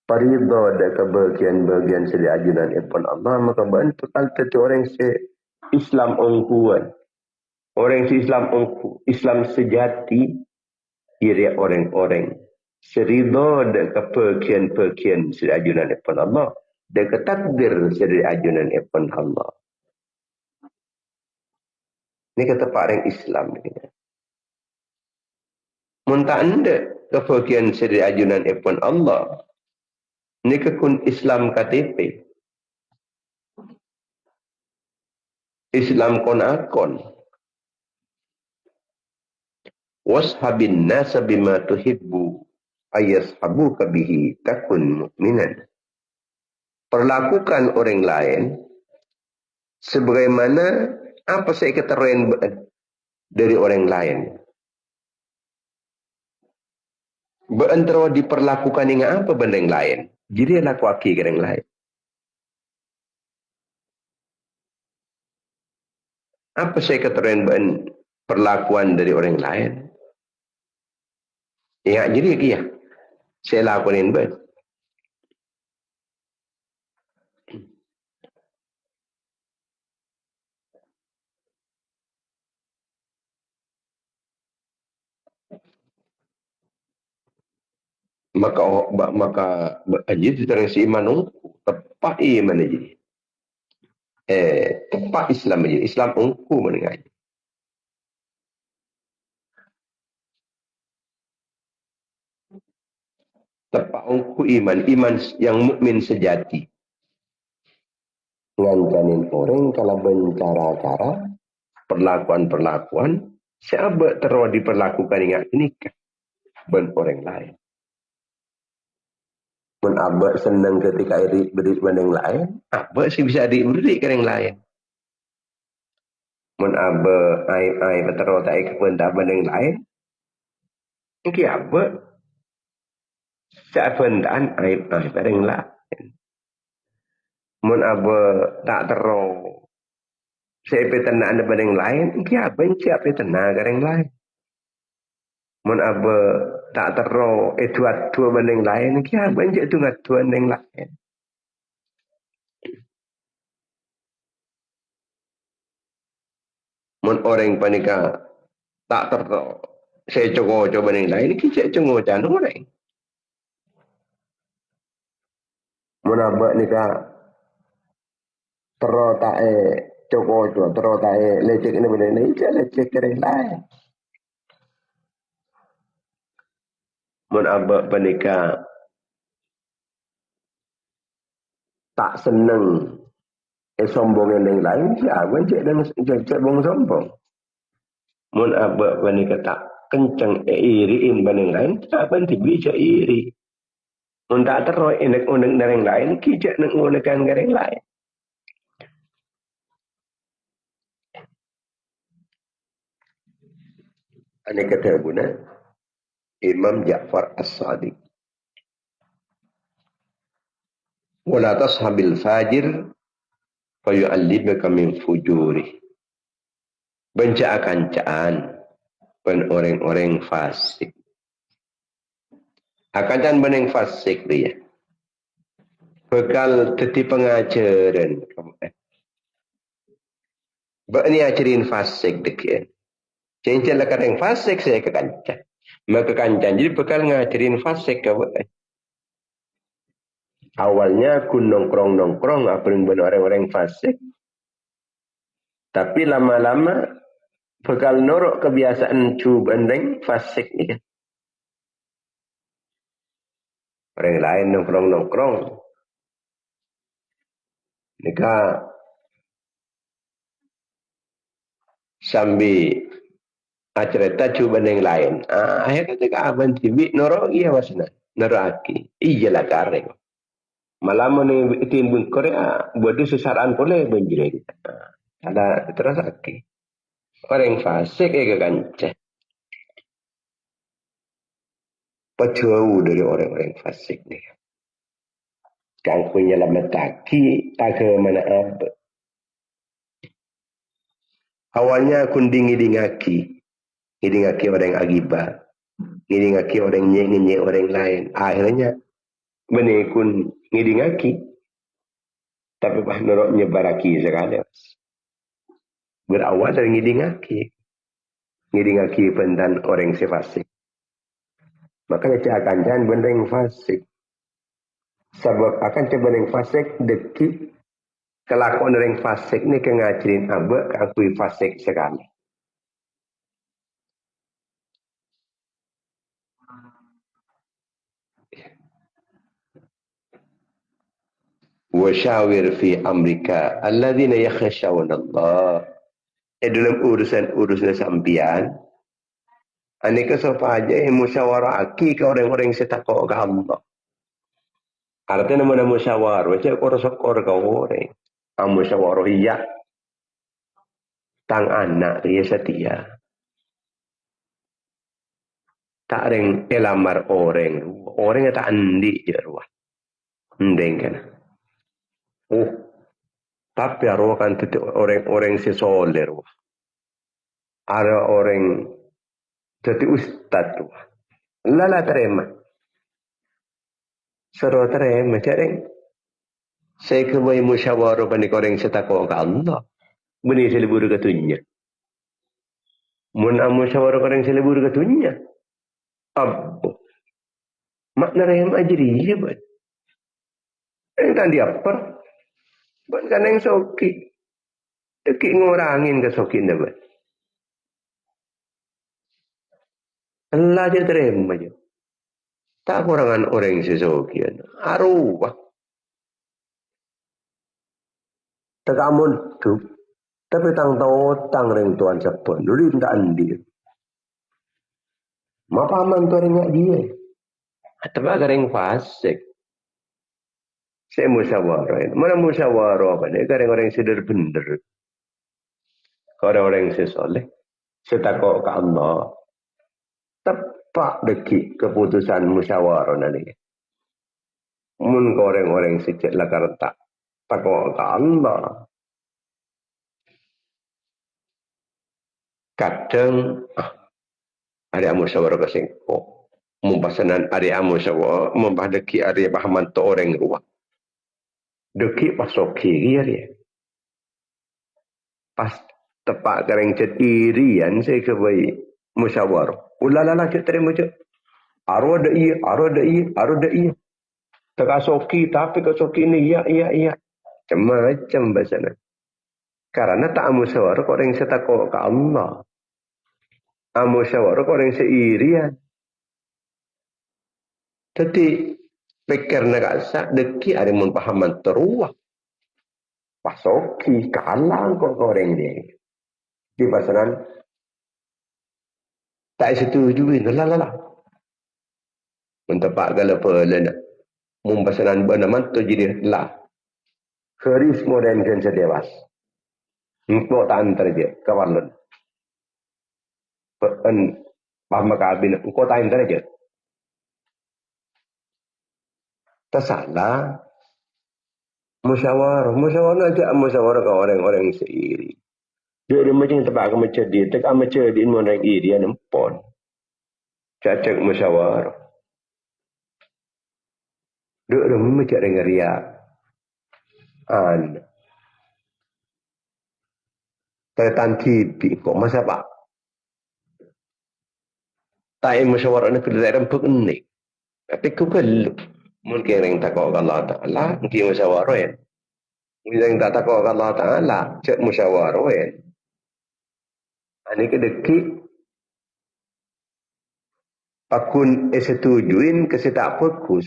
Paridha dan kebahagiaan-bahagiaan seri ajunan ipun Allah maka bantu kalta orang se Islam ongkuan. Orang si Islam ongku, Islam sejati ia orang-orang seridha dan kebahagiaan-bahagiaan seri ajunan ipun Allah dan ketakdir seri ajunan ipun Allah. Ini kata Pak orang Islam ni. Muntah anda kebahagiaan seri ajunan ipun Allah. Ini kekun Islam KTP. Islam kon akon. Washabin nasa bima tuhibbu ayashabuka bihi takun mu'minan. Perlakukan orang lain sebagaimana apa saya keteruan dari orang lain. Beantara diperlakukan dengan apa benda yang lain. Jadi laku aki ke orang lain. Apa saya keteruan perlakuan dari orang lain. Ingat jadi kia. Saya lakukan ben. Maka jadi terang si iman tepat iman jadi. Tepat Islam jadi. Islam ungku mendengar. Tepat ungku iman yang mukmin sejati. Ngancanin orang kalau bencara-cara perlakuan-perlakuan siapa terus diperlakukan ingat ini kan ben orang lain. Mun abak senang ketika beri dengan lain, abak sih bisa beri ke yang lain. Mun abak ai terus tak kepada yang lain, mungkin abak siapa dan ai pada yang lain. Mun abak tak terus siapa tenang pada yang lain, mungkin abak siapa tenang ke yang lain. Mun abak tak terus tua banding lain, kia banyak tu ngat tuan yang lain. Mun orang panika tak terus saya coba banding lain, kia coba jangan orang. Mun abak nika terus tak coba terus tak lecek ini banding lain, kia lecek orang lain. Mun abak panika tak senang sombong yang lain, siapa cek bong sombong. Mun abak panika tak kencang iriin banding lain, siapa bisa iri. Mun tak terus enak-enak dari yang lain, kijak nak menggunakan dari yang lain. Ini kata Ibuna Imam Ja'far As-Sadiq. Wala tashabil fajir fayu'allibaka min fujuri. Bencaan-kancaan pen orang-orang fasik. Akan beneng fasik dia. Bekal teti pengajaran. Ini ajarin fasik dekian. Cincin lah kata yang fasik saya ke kancan. Maka kancan jadi bekal ngajarin fasik ke awalnya aku nongkrong apa yang benar orang-orang fasik. Tapi lama-lama bekal norok kebiasaan bandeng fasik ni kan. Orang lain nongkrong. Nika sambil cerita cuba yang lain. Akhirnya ketika abang tibi noro iya wasna noro aki. Iya lah kareng. Malah mana timbun Korea buat sesaran boleh banjir. Ada terus aki. Orang fasik ya kanca. Jauh dari orang-orang fasik nih. Kang punya lama taki tak ke mana apa. Awalnya kunding ngidingaki. Ngidingaki orang agibah. Ngidingaki orang nyenyi orang lain. Akhirnya menekun ngidingaki. Tapi pas norok nyebaraki sekali. Berawal dari ngidingaki. Ngidingaki pendan orang si fasik. Makanya cak akan jangan benda yang fasik. Sebab akan coba yang fasik deki. Kelakuan orang fasik ni kengajarin abak akui fasik sekali. Wasyawir fi amrika alladzina yakhshawna Allah. Dalam urusan sampian, aneka sopa aja yang musyawarah aki ke orang-orang setakwa ke Allah. Artinya mana musyawarah, macam orang sokor ke orang. Musyawarah iya, tang anak dia setia. Tak ring elamar orang, orang yang tak andi je ruah. Ndeng kan. Oh, tapi arwah kan itu orang-orang sesoleh ruah. Ada orang jadi ustad ruah. Lala terima. Suruh terima cering. Saya kembali musyawarah panik orang setakwa ke Allah. Benih selibur ketunya. Mun musyawarah orang selibur ketunya. Abu. Makna rahim ajri ya buat. Yang tadi apa? Buat kan yang soki. Deki ngurangin ke soki ni buat. Allah dia terima je. Tak kurangan orang sesoki. Arwah. Tekamun tu. Tapi tang tahu tang ring tuan siapa. Dulu tak andi. Mapaman tu ring dia. Tapi agar yang fasik. Saya musyawarah. Mana musyawarah apa ni? Orang-orang yang sedar benar. Orang-orang yang sesoleh. Setakwa ke Allah. Tepat deki keputusan musyawarah nanti. Mun orang-orang yang sejak lakar tak. Takwa ke Allah. Kadang ada musyawarah ke singkong. Mumpasanan ada musyawarah. Mumpah deki ada pahaman tu orang ruang. Deki pasoki dia. Pas tepat kereng cetirian saya kebaik musyawarah. Ulala cek terima cek. Arwah ada iya, arwah ada iya, arwah ada iya. Tekasoki tapi kasoki ini iya. Macam-macam bahasanya. Karena tak musyawarah orang setakwa ke Allah. Musyawarah orang seirian. Jadi pikir negasa deki ada mun pahaman teruah. Pasoki kalang kok orang dia. Di pasaran tak setujuin lah. Untuk pak galapa lena. Mun pasaran benaman tu jadi lah. Keris modern kan sedewas. Engkau tak antar je kawalan. Paham kabin engkau tak antar je. Tersalah musyawarah aja musyawarah ke orang-orang seiri. Dia macam tempat macam dia, tak macam dia mana iri dia nempon. Cacak musyawarah. Dia macam dengan ria. Tetan TV kok masa pak. Tak musyawarah ni kena rempuk ni. Tapi ku perlu. Mungkin yang tak kau Allah Taala, mungkin musyawarah ya. Yang tak kau Allah Taala, cak musyawarah ya. Ini kedeki akun setujuin ke tak fokus.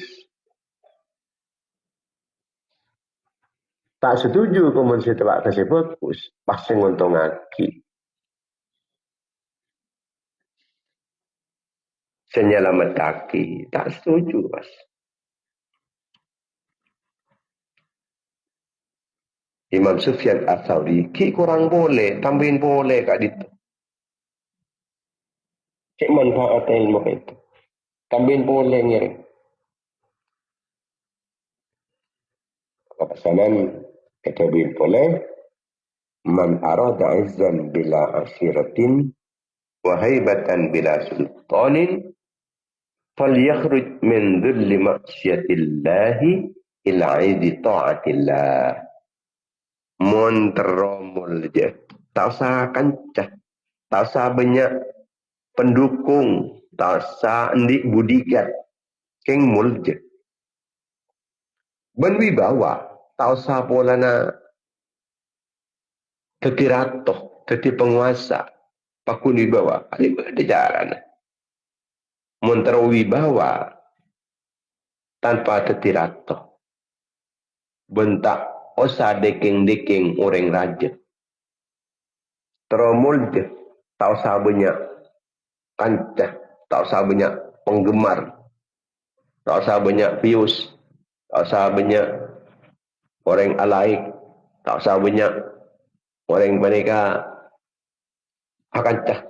Tak setuju komunisi tebak kasih fokus. Pasti nguntong aki. Senyelamat kaki. Tak setuju, Mas. Imam Sufyan Ats-Tsauri, ki kurang boleh, tambahin boleh kat itu. Cik manfaat ilmu itu. Tambahin boleh ngiring. Kepesanan ketabin boleh. Man arada izzan bila asyiratin wa haibatan bila sultanin falyakhruj min dhilli maksiyatillahi ila aidi ta'atillah. Monteromul je. Tak usah kancah. Tak usah banyak pendukung. Tak usah endik budikat. Keng mul je. Berwibawa. Tak usah pula nak tertiratoh, teti penguasa, pakun wibawa, ada jalan. Mentera wibawa tanpa tertiratoh. Bentak osa deking-deking orang raja. Teromul je, tak usah banyak kancah, tak usah banyak penggemar, tak usah banyak views, tak usah banyak orang alaik, tak usah banyak orang mereka akan cah.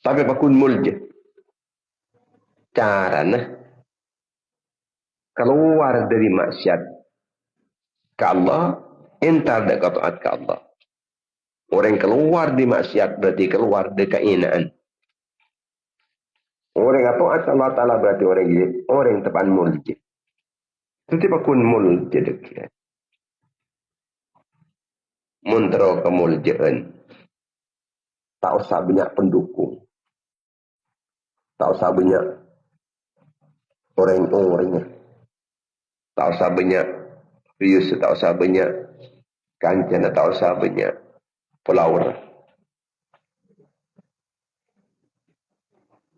Sampai pakun mul je. Caranya keluar dari maksiat ke Allah, entar dekat taat ke Allah. Orang keluar di maksiat berarti keluar dari keinaan. Orang yang taat Allah Ta'ala berarti orang tepan mul je. Itu pakun mul je dekat. Muntero ke mul jean. Tak usah banyak pendukung. Tak usah banyak orang-orangnya. Tak usah banyak views, tak usah banyak kancana, tak usah banyak follower.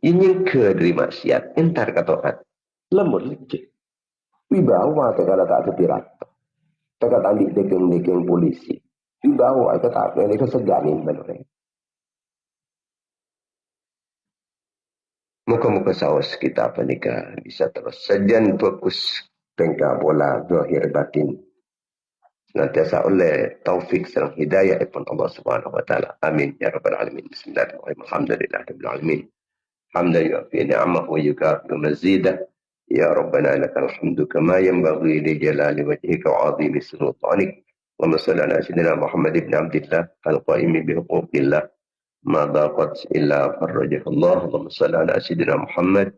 Ini ke dari maksiat, entar katakan. Lemur leceh. Wibawa tu kalau tak sepirat. Tak ambil deking-deking polisi. Wibawa itu tak ada keseganin benar. Muka-muka saus kita apa nikah bisa terus sejan fokus tengkap bola zahir batin. Senantiasa oleh taufik serta hidayah daripada Allah Subhanahu wa taala. Amin ya rabbal alamin. Bismillahirrahmanirrahim. Alhamdulillahirabbil alamin. Hamdan yu'affi ni'amahu wa yukafi mazidah. Ya rabbana lakal hamdu kama yanbaghi li jalali wajhika wa 'azimi sultanik. Wa salli ala sayyidina Muhammad ibn Abdillah al-qa'im bi huquqillah. ما ضاقت إلا فرجها الله. اللهم صل على سيدنا محمد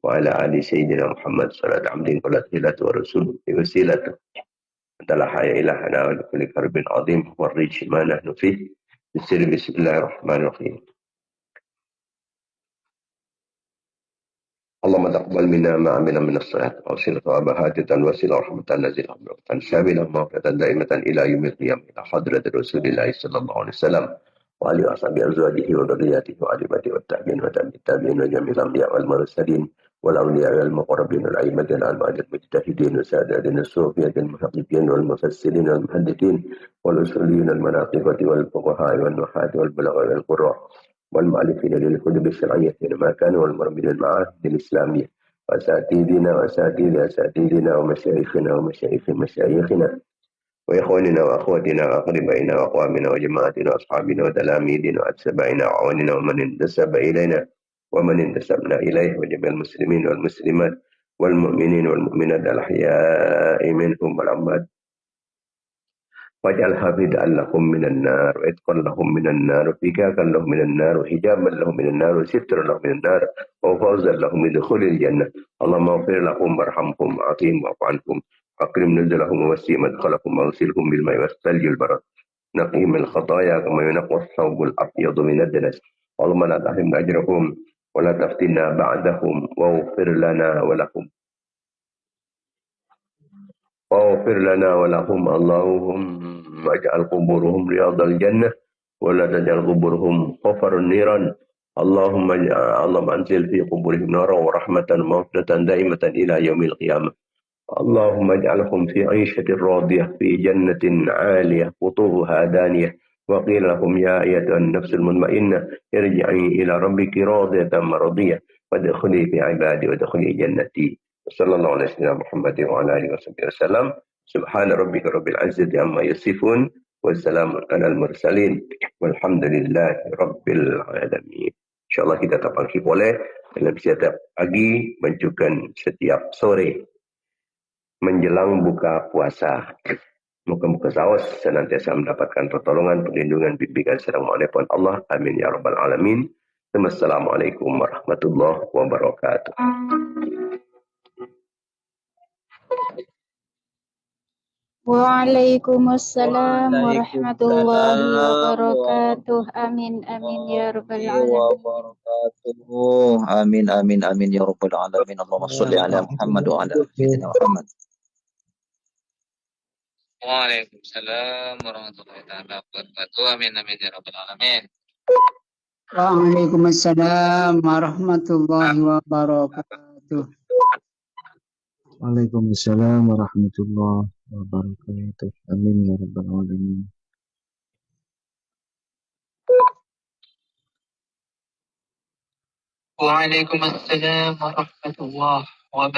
وعلى آل سيدنا محمد صلاة عبد قلت هلة ورسول وسيلته أنت لا حياة إلهنا ولكل كرب عظيم فرج ما نحن فيه بسر بسم الله الرحمن الرحيم. اللهم تقبل منا ما عمل من الصلاة وصل ثوابها وسيلة رحمة نزل رحمة شاملة مغفرة دائمة إلى يوم القيامة إلى حضرة رسول الله صلى الله عليه وسلم وعلى أصحابه أزواجه وذرياته وعلمته والتابعين والتابعين وجميع الأنبياء والمرسلين والأولياء والمقربين والأئمة الأربعة المجتهدين والسادة الصوفية المحققين والمفسرين والمحدثين والأصوليين المناطقة والفقهاء والنحاة والبلغاء والقراء والمؤلفين للكتب الشرعية ما كانوا والمربين المعاهد الإسلامية وأساتذتنا ومشايخنا ومشايخ مشايخنا وإخواننا وأخواتنا وأقربائنا وأقوامنا وجماعتنا وأصحابنا وتلاميذنا وأتباعنا وعواننا ومن انتسب إلينا ومن انتسبنا إليه وجميع المسلمين والمسلمات والمؤمنين والمؤمنات الأحياء منهم والأموات واجعل حافظا لهم من النار وإتقا لهم من النار وفكاكا لهم من النار وحجابا لهم من النار وسترا لهم من النار وفوزا لهم بدخول الجنة. اللهم اغفر لهم وارحمهم وعافهم واعف عنهم أكرم نزلهم ووسع مدخلهم واغسلهم بالماء والثلج والبرد نقيهم من الخطايا كما ينقى الثوب الأبيض من الدنس. اللهم لا تحرمنا أجرهم ولا تفتنا بعدهم واغفر لنا ولهم واغفر لنا ولهم. اللهم اجعل قبورهم رياض الجنة ولا تجعل قبورهم حفر النيران. اللهم انزل في قبورهم نارا ورحمة ومغفرة دائمة إلى يوم القيامة. اللهم اجعلهم في عيشة راضية في جنة عالية قطوفها دانية وقيل لهم يا أيتها النفس المطمئنة ارجعي إلى ربك راضية مرضية وادخلي في عبادي وادخلي جنتي. صلى الله على سيدنا محمد وعلى آله وصحبه وسلم. سبحان ربك رب العزة عما يصفون والسلام على المرسلين والحمد لله رب العالمين. InsyaAllah kita terpangkit boleh dalam setiap pagi menunjukkan setiap sore menjelang buka puasa. Muka-muka saus senantiasa mendapatkan pertolongan, perlindungan, bimbingan serta mohon Allah. Amin ya rabbal alamin. Assalamualaikum warahmatullahi wabarakatuh. Waalaikumsalam warahmatullahi wabarakatuh. Amin amin ya rabbal alamin. Amin amin amin ya rabbal alamin. Allahumma shalli ala Muhammad wa ala sayyidina Muhammad. Waalaikumsalam warahmatullahi wabarakatuh. Amin amin ya rabbal alamin. Waalaikumsalam warahmatullahi wabarakatuh. Waalaikumsalam warahmatullahi wabarakatuh. Amin ya rabbal alamin. Waalaikumsalam warahmatullahi wabarakatuh.